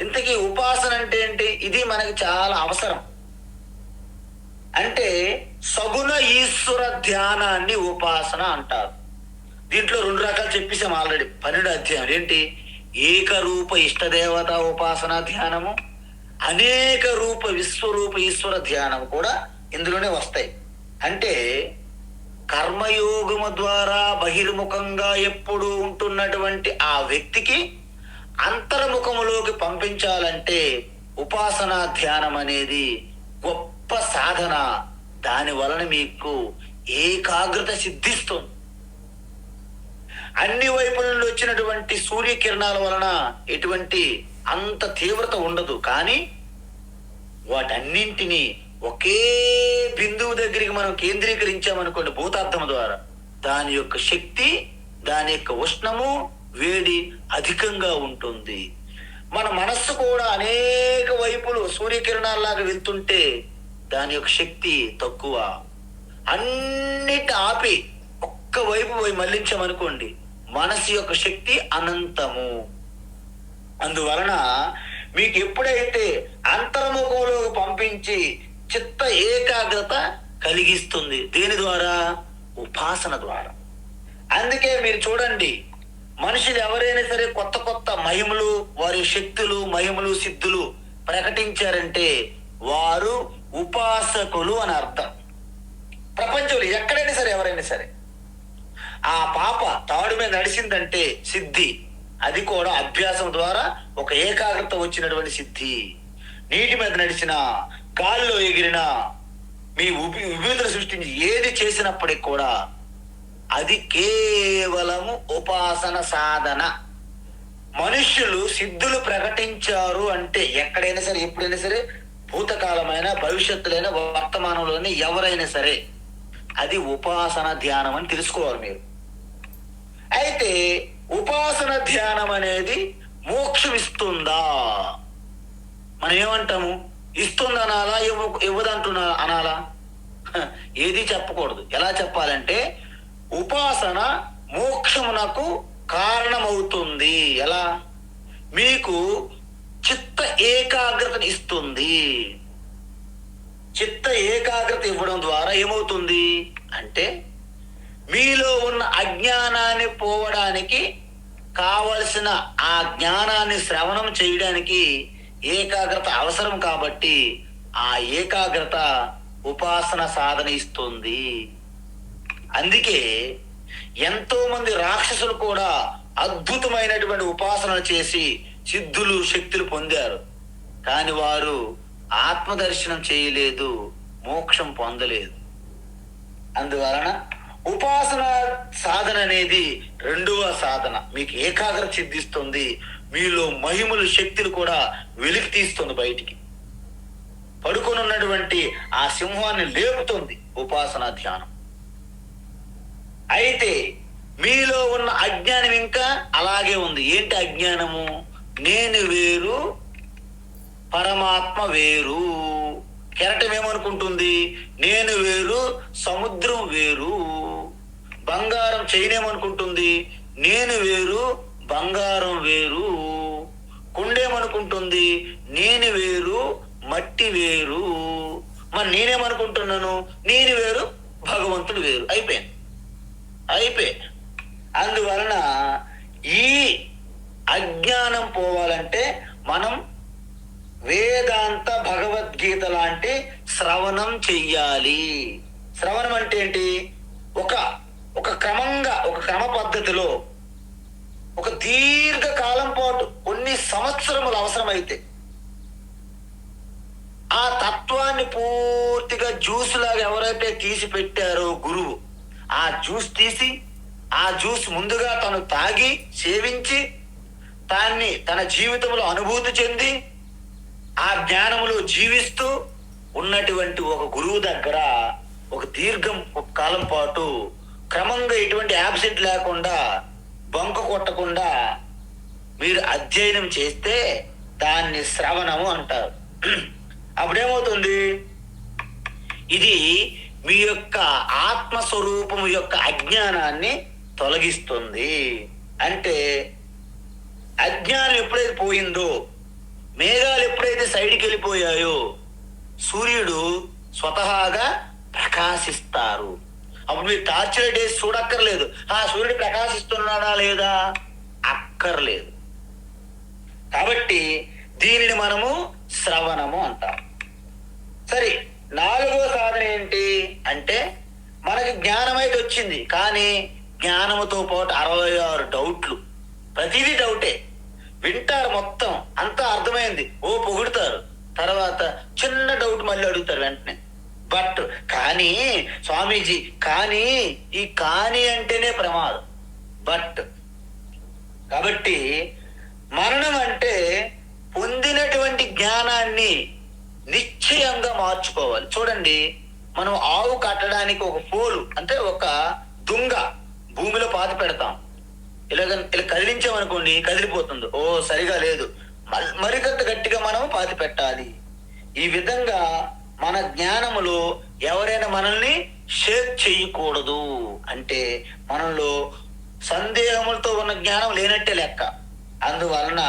ఇంతకీ ఉపాసన అంటే ఏంటి? ఇది మనకి చాలా అవసరం. అంటే సగుణ ఈశ్వర ధ్యానాన్ని ఉపాసన అంటారు. దీంట్లో 2 రకాలు చెప్పేసాం ఆల్రెడీ 12వ అధ్యాయం. ఏంటి? ఏకరూప ఇష్టదేవత ఉపాసన ధ్యానము, అనేక రూప విశ్వరూప ఈశ్వర ధ్యానం కూడా ఇందులోనే వస్తాయి. అంటే కర్మయోగము ద్వారా బహిర్ముఖంగా ఎప్పుడు ఉంటున్నటువంటి ఆ వ్యక్తికి అంతర్ముఖములోకి పంపించాలంటే ఉపాసనా ధ్యానం అనేది గొప్ప సాధన. దాని వలన మీకు ఏకాగ్రత సిద్ధిస్తుంది. అన్ని వైపుల నుండి వచ్చినటువంటి సూర్యకిరణాల వలన ఎటువంటి అంత తీవ్రత ఉండదు, కానీ వాటన్నింటినీ ఒకే బిందువు దగ్గరికి మనం కేంద్రీకరించామనుకోండి భూతార్థం ద్వారా, దాని యొక్క శక్తి, దాని యొక్క ఉష్ణము, వేడి అధికంగా ఉంటుంది. మన మనస్సు కూడా అనేక వైపులు సూర్యకిరణాల్లాగా వెళ్తుంటే దాని యొక్క శక్తి తక్కువ. అన్నిటి ఆపి ఒక్క వైపు మళ్లించామనుకోండి మనసు యొక్క శక్తి అనంతము. అందువలన మీకు ఎప్పుడైతే అంతర్ముఖంలోకి పంపించి చిత్త ఏకాగ్రత కలిగిస్తుంది, దేని ద్వారా? ఉపాసన ద్వారా. అందుకే మీరు చూడండి, మనుషులు ఎవరైనా సరే కొత్త కొత్త మహిమలు, వారి శక్తులు, మహిమలు, సిద్ధులు ప్రకటించారంటే వారు ఉపాసకులు అని అర్థం. ప్రపంచంలో ఎక్కడైనా సరే, ఎవరైనా సరే, ఆ పాప తాడు మీద నడిచిందంటే సిద్ధి. అది కూడా అభ్యాసం ద్వారా ఒక ఏకాగ్రత వచ్చినటువంటి సిద్ధి. నీటి మీద నడిచిన, గాల్లో ఎగిరిన, మీ విభూతులు సృష్టించి ఏది చేసినప్పటికి కూడా అది కేవలము ఉపాసన సాధన. మనుష్యులు సిద్ధులు ప్రకటించారు అంటే ఎక్కడైనా సరే, ఎప్పుడైనా సరే, భూతకాలమైన, భవిష్యత్తులైన, వర్తమానంలోని ఎవరైనా సరే అది ఉపాసన ధ్యానం అని తెలుసుకోవాలి మీరు. అయితే ఉపాసన ధ్యానం అనేది మోక్షం ఇస్తుందా? మనం ఏమంటాము? ఇస్తుంది అనాలా, ఇవ్వదంటున్నా అనాలా? ఏది చెప్పకూడదు. ఎలా చెప్పాలంటే ఉపాసన మోక్షమునకు కారణమవుతుంది. ఎలా? మీకు చిత్త ఏకాగ్రతను ఇస్తుంది. చిత్త ఏకాగ్రత ఇవ్వడం ద్వారా ఏమవుతుంది అంటే మీలో ఉన్న అజ్ఞానాన్ని పోవడానికి కావలసిన ఆ జ్ఞానాన్ని శ్రవణం చేయడానికి ఏకాగ్రత అవసరం. కాబట్టి ఆ ఏకాగ్రత ఉపాసన సాధన ఇస్తుంది. అందుకే ఎంతో మంది రాక్షసులు కూడా అద్భుతమైనటువంటి ఉపాసనలు చేసి సిద్ధులు, శక్తులు పొందారు. కానీ వారు ఆత్మదర్శనం చేయలేదు, మోక్షం పొందలేదు. అందువలన ఉపాసన సాధన అనేది రెండవ సాధన. మీకు ఏకాగ్రత సిద్ధిస్తుంది, మీలో మహిమలు, శక్తులు కూడా వెలికి తీస్తుంది బయటికి. పడుకొని ఉన్నటువంటి ఆ సింహాన్ని లేపుతుంది ఉపాసన ధ్యానం. అయితే మీలో ఉన్న అజ్ఞానం ఇంకా అలాగే ఉంది. ఏంటి అజ్ఞానము? నేను వేరు, పరమాత్మ వేరు. కెరటం ఏమనుకుంటుంది? నేను వేరు, సముద్రం వేరు. బంగారం చేయనేమనుకుంటుంది? నేను వేరు, బంగారం వేరు. కుండేమనుకుంటుంది? నేను వేరు, మట్టి వేరు. మరి నేనేమనుకుంటున్నాను? నేను వేరు, భగవంతుడు వేరు. అయిపోయింది. అందువలన ఈ అజ్ఞానం పోవాలంటే మనం వేదాంత, భగవద్గీత లాంటి శ్రవణం చెయ్యాలి. శ్రవణం అంటే ఏంటి? ఒక క్రమంగా, ఒక క్రమ పద్ధతిలో, ఒక దీర్ఘకాలం పాటు, కొన్ని సంవత్సరములు అవసరమైతే ఆ తత్వాన్ని పూర్తిగా జ్యూస్ లాగా ఎవరైతే తీసి పెట్టారో గురువు, ఆ జ్యూస్ తీసి, ఆ జ్యూస్ ముందుగా తను తాగి, సేవించి, దాన్ని తన జీవితంలో అనుభూతి చెంది, ఆ జ్ఞానములో జీవిస్తూ ఉన్నటువంటి ఒక గురువు దగ్గర ఒక ఒక కాలం పాటు క్రమంగా ఎటువంటి యాబ్సెంట్ లేకుండా, బంకు కొట్టకుండా మీరు అధ్యయనం చేస్తే దాన్ని శ్రవణము అంటారు. అప్పుడేమవుతుంది? ఇది మీ యొక్క ఆత్మస్వరూపము యొక్క అజ్ఞానాన్ని తొలగిస్తుంది. అంటే అజ్ఞానం ఎప్పుడైతే పోయిందో, మేఘాలు ఎప్పుడైతే సైడ్కి వెళ్ళిపోయాయో, సూర్యుడు స్వతహాగా ప్రకాశిస్తారు. అప్పుడు మీరు టార్చ్ లైట్ వేసి చూడక్కర్లేదు. సూర్యుడు ప్రకాశిస్తున్నాడా లేదా? అక్కర్లేదు. కాబట్టి దీనిని మనము శ్రవణము అంటాం. సరే, నాలుగో సాధన ఏంటి అంటే మనకి జ్ఞానం అయితే వచ్చింది, కానీ జ్ఞానముతో పాటు 66 డౌట్లు. ప్రతిదీ డౌటే. వింటారు, మొత్తం అంతా అర్థమైంది, పొగుడుతారు. తర్వాత చిన్న డౌట్ మళ్ళీ అడుగుతారు వెంటనే. బట్ కానీ స్వామీజీ, కానీ ఈ కానీ అంటేనే ప్రమాదం. బట్ కాబట్టి మరణం అంటే పొందినటువంటి జ్ఞానాన్ని నిశ్చయంగా మార్చుకోవాలి. చూడండి, మనం ఆవు కట్టడానికి ఒక పోలు అంటే ఒక దుంగ భూమిలో పాతి పెడతాం. ఇలా కదిలించామనుకోండి, కదిలిపోతుంది. సరిగా లేదు, మరికొంత గట్టిగా మనం పాతి పెట్టాలి. ఈ విధంగా మన జ్ఞానములో ఎవరైనా మనల్ని షేక్ చేయకూడదు. అంటే మనలో సందేహములతో ఉన్న జ్ఞానం లేనట్టే లెక్క. అందువలన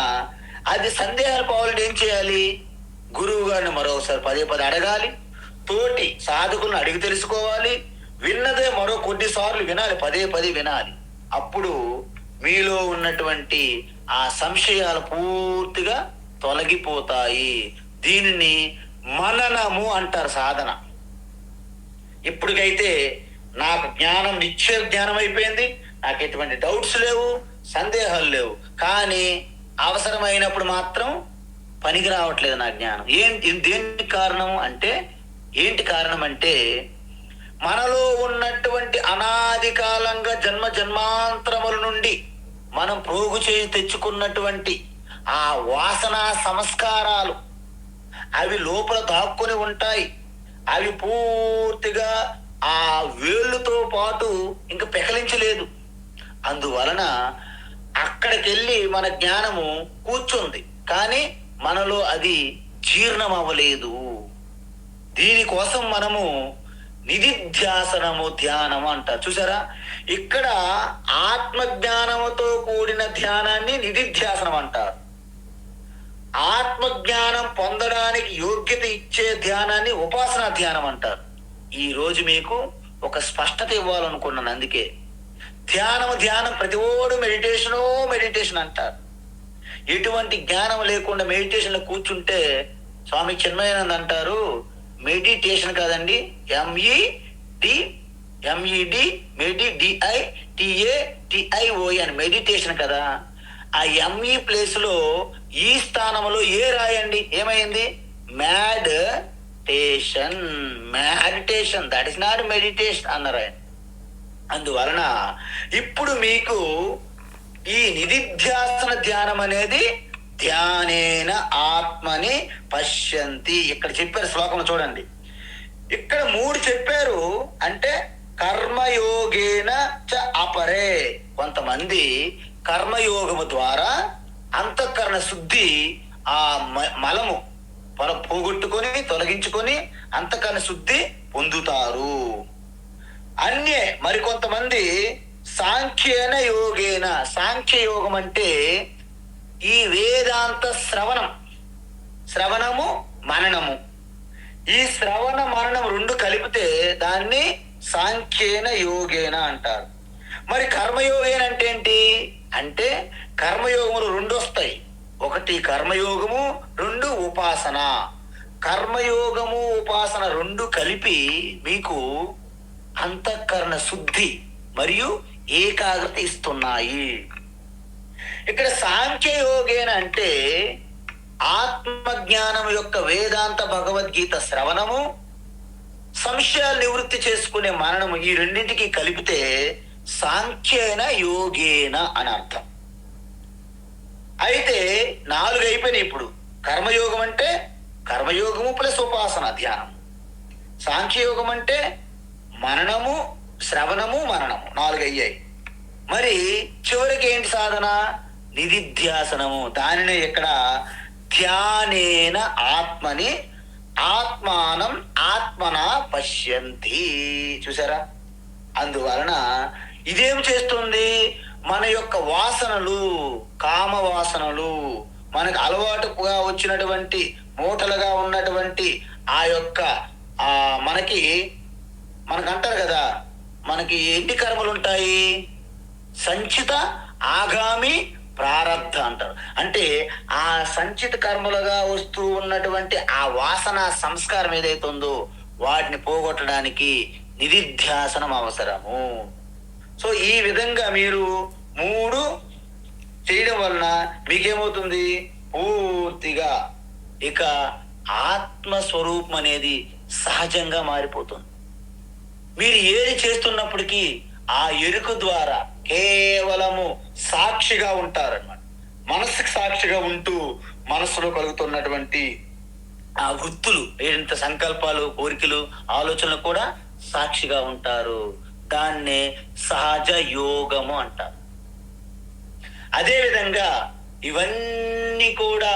అది సందేహాలు పోవాలంటే ఏం చేయాలి? గురువు గారిని మరొకసారి పదే అడగాలి. తోటి సాధకులను అడిగి తెలుసుకోవాలి. విన్నదే మరో కొన్నిసార్లు వినాలి, పదే పదే వినాలి. అప్పుడు మీలో ఉన్నటువంటి ఆ సంశయాలు పూర్తిగా తొలగిపోతాయి. దీనిని మననము అంటారు, సాధన. ఇప్పటికైతే నాకు జ్ఞానం, నిశ్చయ జ్ఞానం అయిపోయింది, నాకు ఎటువంటి డౌట్స్ లేవు, సందేహాలు లేవు. కానీ అవసరమైనప్పుడు మాత్రం పనికి రావట్లేదు నా జ్ఞానం. దేనికి కారణం అంటే, ఏంటి కారణం అంటే, మనలో ఉన్నటువంటి అనాది కాలంగా జన్మ జన్మాంతరముల నుండి మనం ప్రోగు చేసి తెచ్చుకున్నటువంటి ఆ వాసన సంస్కారాలు అవి లోపల దాక్కుని ఉంటాయి. అవి పూర్తిగా ఆ వేళ్ళుతో పాటు ఇంకా పెకలించలేదు. అందువలన అక్కడికెళ్ళి మన జ్ఞానము కూర్చుంది, కానీ మనలో అది జీర్ణం అవ్వలేదు. దీనికోసం మనము నిధిధ్యాసనము, ధ్యానము అంటారు. చూసారా, ఇక్కడ ఆత్మజ్ఞానముతో కూడిన ధ్యానాన్ని నిధిధ్యాసనం అంటారు. ఆత్మజ్ఞానం పొందడానికి యోగ్యత ఇచ్చే ధ్యానాన్ని ఉపాసనా ధ్యానం అంటారు. ఈ రోజు మీకు ఒక స్పష్టత ఇవ్వాలనుకున్నాను. అందుకే ధ్యానం ప్రతి ఓడు మెడిటేషన్ అంటారు. ఎటువంటి జ్ఞానం లేకుండా మెడిటేషన్ లో కూర్చుంటే స్వామి చిన్మయానంద అంటారు, మెడిటేషన్ కాదండి, MEDITATION మెడిటేషన్ కదా. ఆ ఎంఈ ప్లేస్ లో ఈ స్థానంలో ఏ రాయండి, ఏమైంది? మ్యాడిటేషన్, దట్ ఇస్ నాట్ మెడిటేషన్ అన్నారు ఆయన. అందువలన ఇప్పుడు మీకు ఈ నిధిధ్యాసన ధ్యానం అనేది ధ్యానేన ఆత్మని పశ్యంతి. ఇక్కడ చెప్పారు శ్లోకం చూడండి, ఇక్కడ 3 చెప్పారు. అంటే కర్మయోగేన చ అపరే, కొంతమంది కర్మయోగము ద్వారా అంతఃకరణ శుద్ధి, ఆ మలము పోగొట్టుకొని తొలగించుకొని అంతఃకరణ శుద్ధి పొందుతారు. అన్యే మరికొంతమంది సాంఖ్యేన యోగేన, సాంఖ్య యోగం అంటే ఈ వేదాంత శ్రవణము మననము, ఈ శ్రవణ మననం 2 కలిపితే దాన్ని సాంఖ్యేన యోగేన అంటారు. మరి కర్మయోగేన అంటే ఏంటి అంటే, కర్మయోగములు 2 వస్తాయి. ఒకటి కర్మయోగము, 2 ఉపాసన. కర్మయోగము ఉపాసన 2 కలిపి మీకు అంతఃకరణ శుద్ధి మరియు ఏకాగ్రత ఇస్తున్నాయి. ఇక్కడ సాంఖ్యయోగేన అంటే ఆత్మజ్ఞానం యొక్క వేదాంత భగవద్గీత శ్రవణము, సంశయాలు నివృత్తి చేసుకునే మననము, ఈ రెండింటికి కలిపితే సాంఖ్యేన యోగేన అని అర్థం. అయితే 4 అయిపోయినాయి. ఇప్పుడు కర్మయోగం అంటే కర్మయోగము ప్లస్ ఉపాసన ధ్యానం. సాంఖ్యయోగం అంటే మననము, శ్రవణము, మననము 4 అయ్యాయి. మరి చివరికి ఏంటి సాధన? నిధిధ్యాసనము. దానినే ఇక్కడ ధ్యానేన ఆత్మని ఆత్మానం ఆత్మన పశ్యంతి. చూసారా, అందువలన ఇదేం చేస్తుంది? మన యొక్క వాసనలు, కామ వాసనలు, మనకు అలవాటుగా వచ్చినటువంటి మూటలుగా ఉన్నటువంటి ఆ యొక్క మనకు అంటారు కదా, మనకి ఎన్ని కర్మలు ఉంటాయి? సంచిత, ఆగామి, ప్రారబ్ధ అంటారు. అంటే ఆ సంచిత కర్మలుగా వస్తూ ఉన్నటువంటి ఆ వాసన సంస్కారం ఏదైతే ఉందో వాటిని పోగొట్టడానికి నిధిధ్యాసనం అవసరము. సో ఈ విధంగా మీరు 3 చేయడం వలన మీకేమవుతుంది? పూర్తిగా ఇక ఆత్మస్వరూపం అనేది సహజంగా మారిపోతుంది. మీరు ఏది చేస్తున్నప్పటికీ ఆ ఎరుక ద్వారా కేవలము సాక్షిగా ఉంటారన్నమాట. మనస్సుకు సాక్షిగా ఉంటూ మనస్సులో కలుగుతున్నటువంటి ఆ వృత్తులు, ఏంత సంకల్పాలు, కోరికలు, ఆలోచనలు కూడా సాక్షిగా ఉంటారు. దాన్నే సహజ యోగము అంటారు. అదేవిధంగా ఇవన్నీ కూడా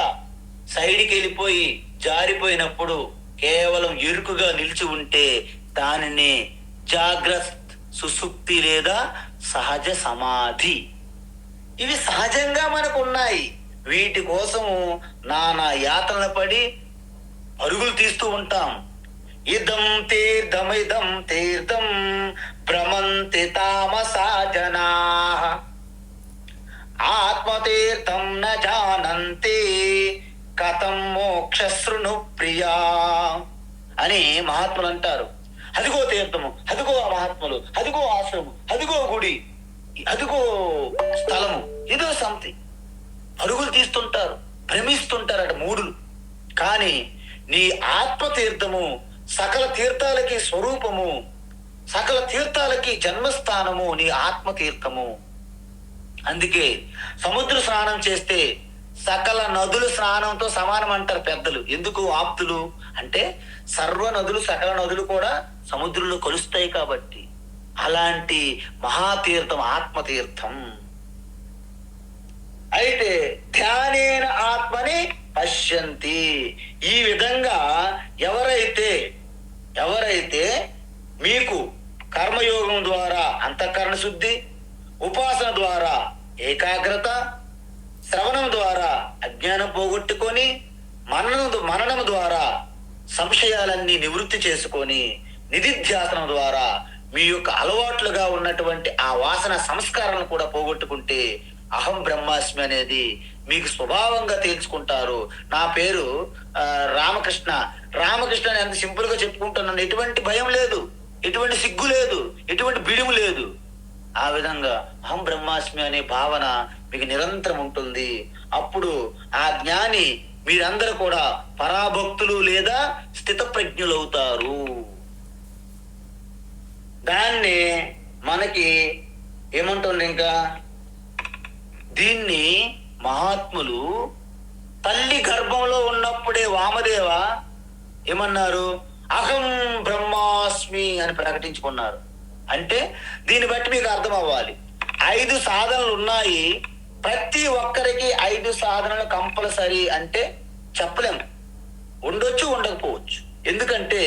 సైడ్కి వెళ్ళిపోయి జారిపోయినప్పుడు కేవలం ఎరుకుగా నిలిచి ఉంటే దానిని జాగ్రత్త సుసుప్తి లేదా సహజ సమాధి. ఇవి సహజంగా మనకు ఉన్నాయి. వీటి కోసము నానా యాతనలు పడి పరుగులు తీస్తూ ఉంటాం. ఇదం తీర్థమిదం తీర్థం భ్రమంతి తామసా జనాః ఆత్మతీర్థం న జానంతి కథం మోక్ష శృణు ప్రియా అని మహాత్ములు అంటారు. అదిగో తీర్థము, అదిగో ఆ మహాత్ములు, అదిగో ఆశ్రమం, అదిగో గుడి, అదిగో స్థలము, ఏదో సంథింగ్ పరుగులు తీస్తుంటారు, భ్రమిస్తుంటారట మూడులు. కానీ నీ ఆత్మతీర్థము సకల తీర్థాలకి స్వరూపము, సకల తీర్థాలకి జన్మస్థానము నీ ఆత్మతీర్థము. అందుకే సముద్ర స్నానం చేస్తే సకల నదులు స్నానంతో సమానం అంటారు పెద్దలు. ఎందుకు ఆప్తులు అంటే సర్వ నదులు సకల నదులు కూడా సముద్రంలో కలుస్తాయి కాబట్టి. అలాంటి మహాతీర్థం ఆత్మతీర్థం. అయితే ధ్యానేన ఆత్మని పశ్యంతి. ఈ విధంగా ఎవరైతే మీకు కర్మయోగం ద్వారా అంతఃకరణ శుద్ధి, ఉపాసన ద్వారా ఏకాగ్రత, శ్రవణం ద్వారా అజ్ఞానం పోగొట్టుకొని, మననం ద్వారా సంశయాలన్నీ నివృత్తి చేసుకొని, నిధిధ్యాసనం ద్వారా మీ యొక్క అలవాట్లుగా ఉన్నటువంటి ఆ వాసన సంస్కారాలను కూడా పోగొట్టుకుంటే అహం బ్రహ్మాస్మి అనేది మీకు స్వభావంగా తేల్చుకుంటారు. నా పేరు రామకృష్ణ అని ఎంత సింపుల్ గా చెప్పుకుంటున్నాను. ఎటువంటి భయం లేదు, ఎటువంటి సిగ్గు లేదు, ఎటువంటి బిడుము లేదు. ఆ విధంగా అహం బ్రహ్మాస్మి అనే భావన మీకు నిరంతరం ఉంటుంది. అప్పుడు ఆ జ్ఞాని మీరందరూ కూడా పరాభక్తులు లేదా స్థిత ప్రజ్ఞులు అవుతారు. దాన్ని మనకి ఏమంటుంది, ఇంకా దీన్ని మహాత్ములు తల్లి గర్భంలో ఉన్నప్పుడే వామదేవ ఏమన్నారు, అహం బ్రహ్మాస్మి అని ప్రకటించుకున్నారు. అంటే దీన్ని బట్టి మీకు అర్థం అవ్వాలి, 5 సాధనలు ఉన్నాయి. ప్రతి ఒక్కరికి 5 సాధనలు కంపల్సరీ అంటే చెప్పలేము, ఉండొచ్చు ఉండకపోవచ్చు. ఎందుకంటే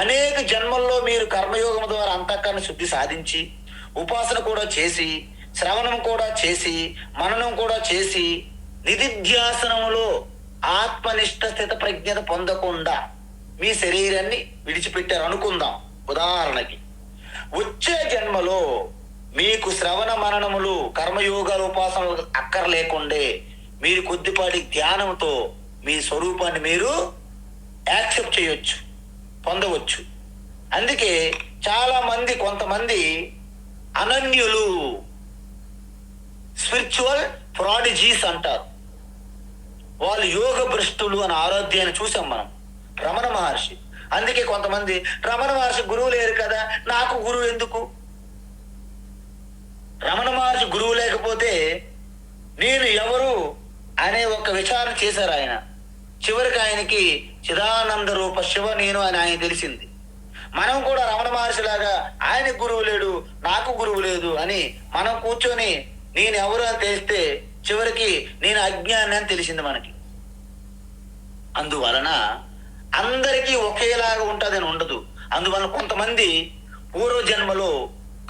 అనేక జన్మల్లో మీరు కర్మయోగం ద్వారా అంతఃకరణ శుద్ధి సాధించి, ఉపాసన కూడా చేసి, శ్రవణం కూడా చేసి, మననం కూడా చేసి, నిధిధ్యాసనములో ఆత్మనిష్ట స్థిత ప్రజ్ఞత పొందకుండా మీ శరీరాన్ని విడిచిపెట్టారు అనుకుందాం. ఉదాహరణకి వచ్చే జన్మలో మీకు శ్రవణ మననములు, కర్మయోగాలు, ఉపాసనలు అక్కర్లేకుండే మీరు కొద్దిపాటి ధ్యానంతో మీ స్వరూపాన్ని మీరు యాక్సెప్ట్ చేయొచ్చు, పొందవచ్చు. అందుకే చాలా మంది, కొంతమంది అనన్యులు, స్పిరిచువల్ ప్రాడిజీస్ అంటారు. వాళ్ళు యోగ భ్రష్టులు అని ఆరాధ్యాన్ని చూసాం మనం, రమణ మహర్షి. అందుకే కొంతమంది రమణ మహర్షి గురువు లేరు కదా, నాకు గురువు ఎందుకు? రమణ మహర్షి గురువు లేకపోతే నేను ఎవరు అనే ఒక విచారణ చేశారు ఆయన. చివరికి ఆయనకి చిదానంద రూప శివ నేను అని ఆయన తెలిసింది. మనం కూడా రమణ మహర్షి లాగా ఆయన గురువు లేడు, నాకు గురువు లేదు అని మనం కూర్చొని నేను ఎవరు అని తెలిస్తే చివరికి నేను అజ్ఞాని అని తెలిసింది మనకి. అందువలన అందరికీ ఒకేలాగా ఉంటుందని ఉండదు. అందువలన కొంతమంది పూర్వజన్మలో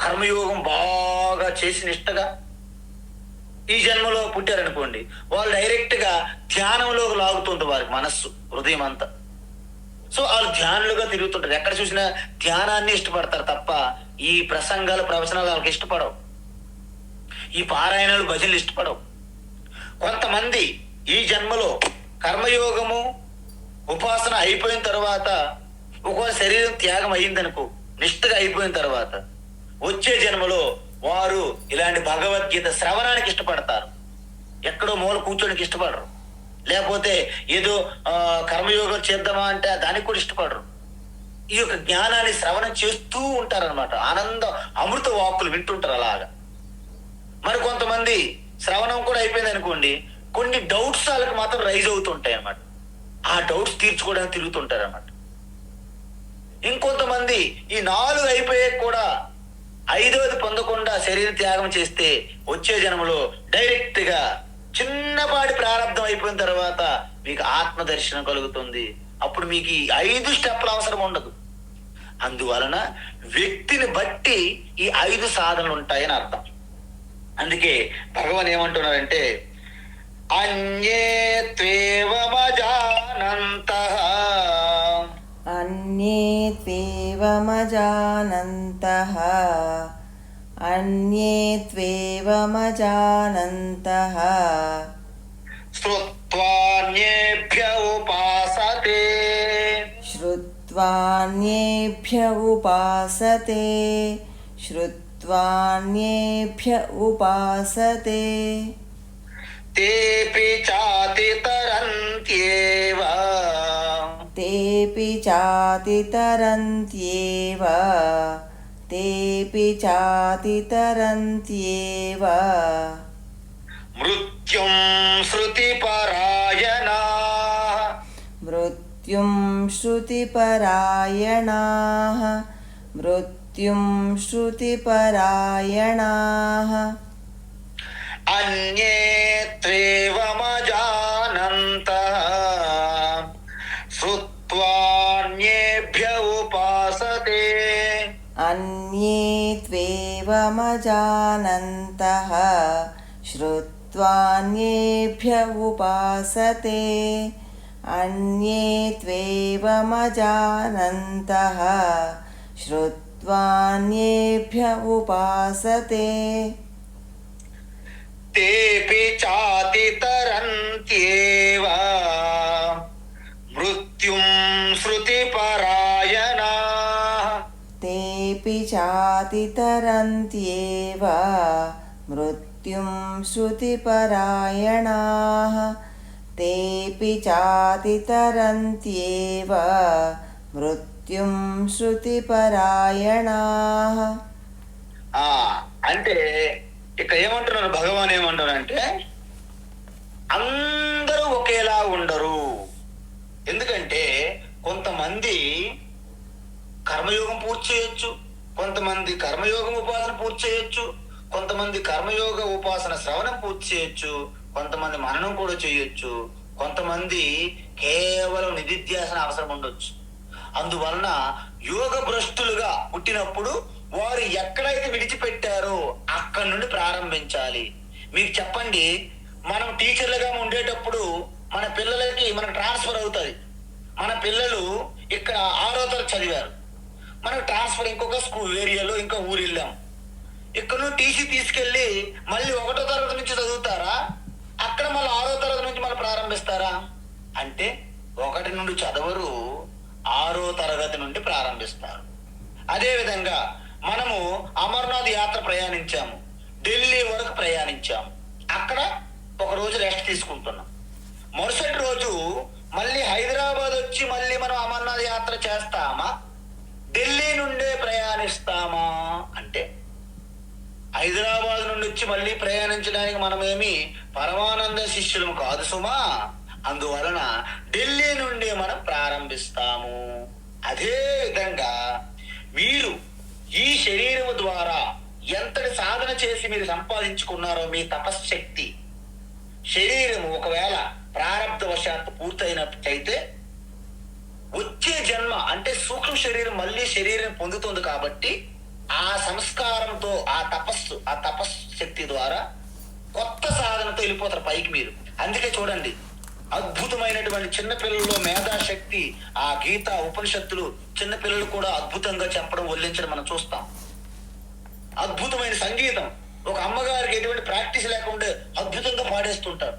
కర్మయోగం బాగా చేసి నిష్టగా ఈ జన్మలో పుట్టారనుకోండి, వాళ్ళు డైరెక్ట్ గా ధ్యానంలోకి లాగుతుంది వారికి మనస్సు, హృదయం అంతా. సో వాళ్ళు ధ్యానులుగా తిరుగుతుంటారు. ఎక్కడ చూసినా ధ్యానాన్ని ఇష్టపడతారు తప్ప ఈ ప్రసంగాలు, ప్రవచనాలు వాళ్ళకి ఇష్టపడవు. ఈ పారాయణాలు, భజనలు ఇష్టపడవు. కొంతమంది ఈ జన్మలో కర్మయోగము, ఉపాసన అయిపోయిన తర్వాత, ఒకవేళ శరీరం త్యాగం అయ్యిందనుకో, నిష్ఠగా అయిపోయిన తర్వాత వచ్చే జన్మలో వారు ఇలాంటి భగవద్గీత శ్రవణానికి ఇష్టపడతారు. ఎక్కడో మూల కూర్చోడానికి ఇష్టపడరు. లేకపోతే ఏదో కర్మయోగం చేద్దామా అంటే దానికి కూడా ఇష్టపడరు. ఈ యొక్క జ్ఞానాన్ని శ్రవణం చేస్తూ ఉంటారనమాట. ఆనందం, అమృత వాక్కులు వింటుంటారు అలాగా. మరి కొంతమంది శ్రవణం కూడా అయిపోయింది అనుకోండి, కొన్ని డౌట్స్ వాళ్ళకి మాత్రం రైజ్ అవుతుంటాయి అన్నమాట. ఆ డౌట్స్ తీర్చుకోవడానికి తిరుగుతుంటారు అన్నమాట. ఇంకొంతమంది ఈ 4 అయిపోయాక కూడా 5వది పొందకుండా శరీర త్యాగం చేస్తే వచ్చే జన్మలో డైరెక్ట్ గా చిన్నపాటి ప్రారంభం అయిపోయిన తర్వాత మీకు ఆత్మ దర్శనం కలుగుతుంది. అప్పుడు మీకు ఈ 5 స్టెప్ల అవసరం ఉండదు. అందువలన వ్యక్తిని బట్టి ఈ 5 సాధనలు ఉంటాయని అర్థం. అందుకే భగవాన్ ఏమంటున్నారంటే, అన్యే త్వేవమజానంతః అన్యే त्वेवमजानन्तः अन्ये त्वेवमजानन्तः श्रुत्वान्येभ्य उपासते श्रुत्वान्येभ्य उपासते श्रुत्वान्येभ्य उपासते तेऽपि चातितरन्त्येव तेऽपि चातितरन्त्येव तेऽपि चातितरन्त्येव मृत्युं श्रुतिपरायणाः मृत्युं श्रुतिपरायणाः मृत्युं श्रुतिपरायणाः अन्ये त्वेवमजानन्तः श्रुत्वान्येभ्य उपासते अन्ये त्वेवमजानन्तः श्रुत्वान्येभ्य उपासते अन्ये त्वेवमजानन्तः श्रुत्वान्येभ्य उपासते तेऽपि चातितरन्त्येव मृत्युं श्रुतिपरायणाः तेऽपि चातितरन्त्येव मृत्युं श्रुतिपरायणाः तेऽपि चातितरन्त्येव मृत्युं श्रुतिपरायणाः అంటే ఇక్కడ ఏమంటున్నారు భగవాన్ ఏమంటారంటే అందరూ ఒకేలా ఉండరు. ఎందుకంటే కొంతమంది కర్మయోగం పూర్తి చేయొచ్చు, కొంతమంది కర్మయోగం ఉపాసన పూర్తి చేయొచ్చు, కొంతమంది కర్మయోగ ఉపాసన శ్రవణం పూర్తి చేయొచ్చు, కొంతమంది మననం కూడా చేయొచ్చు, కొంతమంది కేవలం నిధిధ్యాసన అవసరం ఉండొచ్చు. అందువలన యోగ భ్రష్టులుగా పుట్టినప్పుడు వారు ఎక్కడైతే విడిచిపెట్టారో అక్కడి నుండి ప్రారంభించాలి. మీకు చెప్పండి, మనం టీచర్లుగా ఉండేటప్పుడు మన పిల్లలకి మనకు ట్రాన్స్ఫర్ అవుతుంది. మన పిల్లలు ఇక్కడ 6వ తరగతి చదివారు, మనకు ట్రాన్స్ఫర్ ఇంకొక స్కూల్ ఏరియాలో ఇంకో ఊరు వెళ్ళాం. ఇక్కడ నుండి టీసీ తీసుకెళ్ళి మళ్ళీ 1వ తరగతి నుంచి చదువుతారా, అక్కడ మళ్ళీ 6వ తరగతి నుంచి మళ్ళీ ప్రారంభిస్తారా? అంటే 1 నుండి చదవరు, 6వ తరగతి నుండి ప్రారంభిస్తారు. అదేవిధంగా మనము అమర్నాథ్ యాత్ర ప్రయాణించాము, ఢిల్లీ వరకు ప్రయాణించాము, అక్కడ ఒక రోజు రెస్ట్ తీసుకుంటున్నాం. మరుసటి రోజు మళ్ళీ హైదరాబాద్ వచ్చి మళ్ళీ మనం అమర్నాథ్ యాత్ర చేస్తామా, ఢిల్లీ నుండే ప్రయాణిస్తామా? అంటే హైదరాబాద్ నుండి వచ్చి మళ్ళీ ప్రయాణించడానికి మనమేమి పరమానంద శిష్యులము కాదు సుమా. అందువలన ఢిల్లీ నుండి మనం ప్రారంభిస్తాము. అదే విధంగా మీరు ఈ శరీరము ద్వారా ఎంతటి సాధన చేసి మీరు సంపాదించుకున్నారో మీ తపశ్శక్తి, శరీరము ఒకవేళ ప్రారంధవశాత్తు పూర్తయినట్లయితే వచ్చే జన్మ అంటే సూక్ష్మ శరీరం మళ్ళీ శరీరం పొందుతుంది. కాబట్టి ఆ సంస్కారంతో ఆ తపశ్శక్తి ద్వారా కొత్త సాధనతో వెళ్ళిపోతారు పైకి మీరు. అందుకే చూడండి, అద్భుతమైనటువంటి చిన్నపిల్లల్లో మేధాశక్తి, ఆ గీత ఉపనిషత్తులు చిన్నపిల్లలు కూడా అద్భుతంగా చెప్పడం వల్లించడం మనం చూస్తాం. అద్భుతమైన సంగీతం, ఒక అమ్మగారికి ఎటువంటి ప్రాక్టీస్ లేకుండా అద్భుతంగా పాడేస్తుంటారు.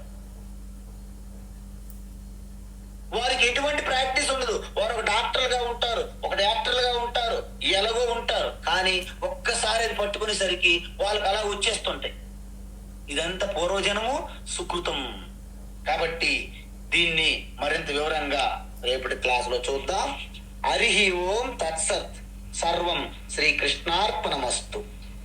వారికి ఎటువంటి ప్రాక్టీస్ ఉండదు, వారు ఒక డాక్టర్గా ఉంటారు, ఒక డైరెక్టర్లుగా ఉంటారు, ఎలాగో ఉంటారు, కానీ ఒక్కసారి అది పట్టుకునేసరికి వాళ్ళకి అలా వచ్చేస్తుంటాయి. ఇదంతా పూర్వజనము సుకృతం. కాబట్టి దీన్ని మరింత వివరంగా రేపటి క్లాసులో చూద్దాం. హరి ఓం తత్సత్. సర్వం శ్రీకృష్ణార్పణమస్తు.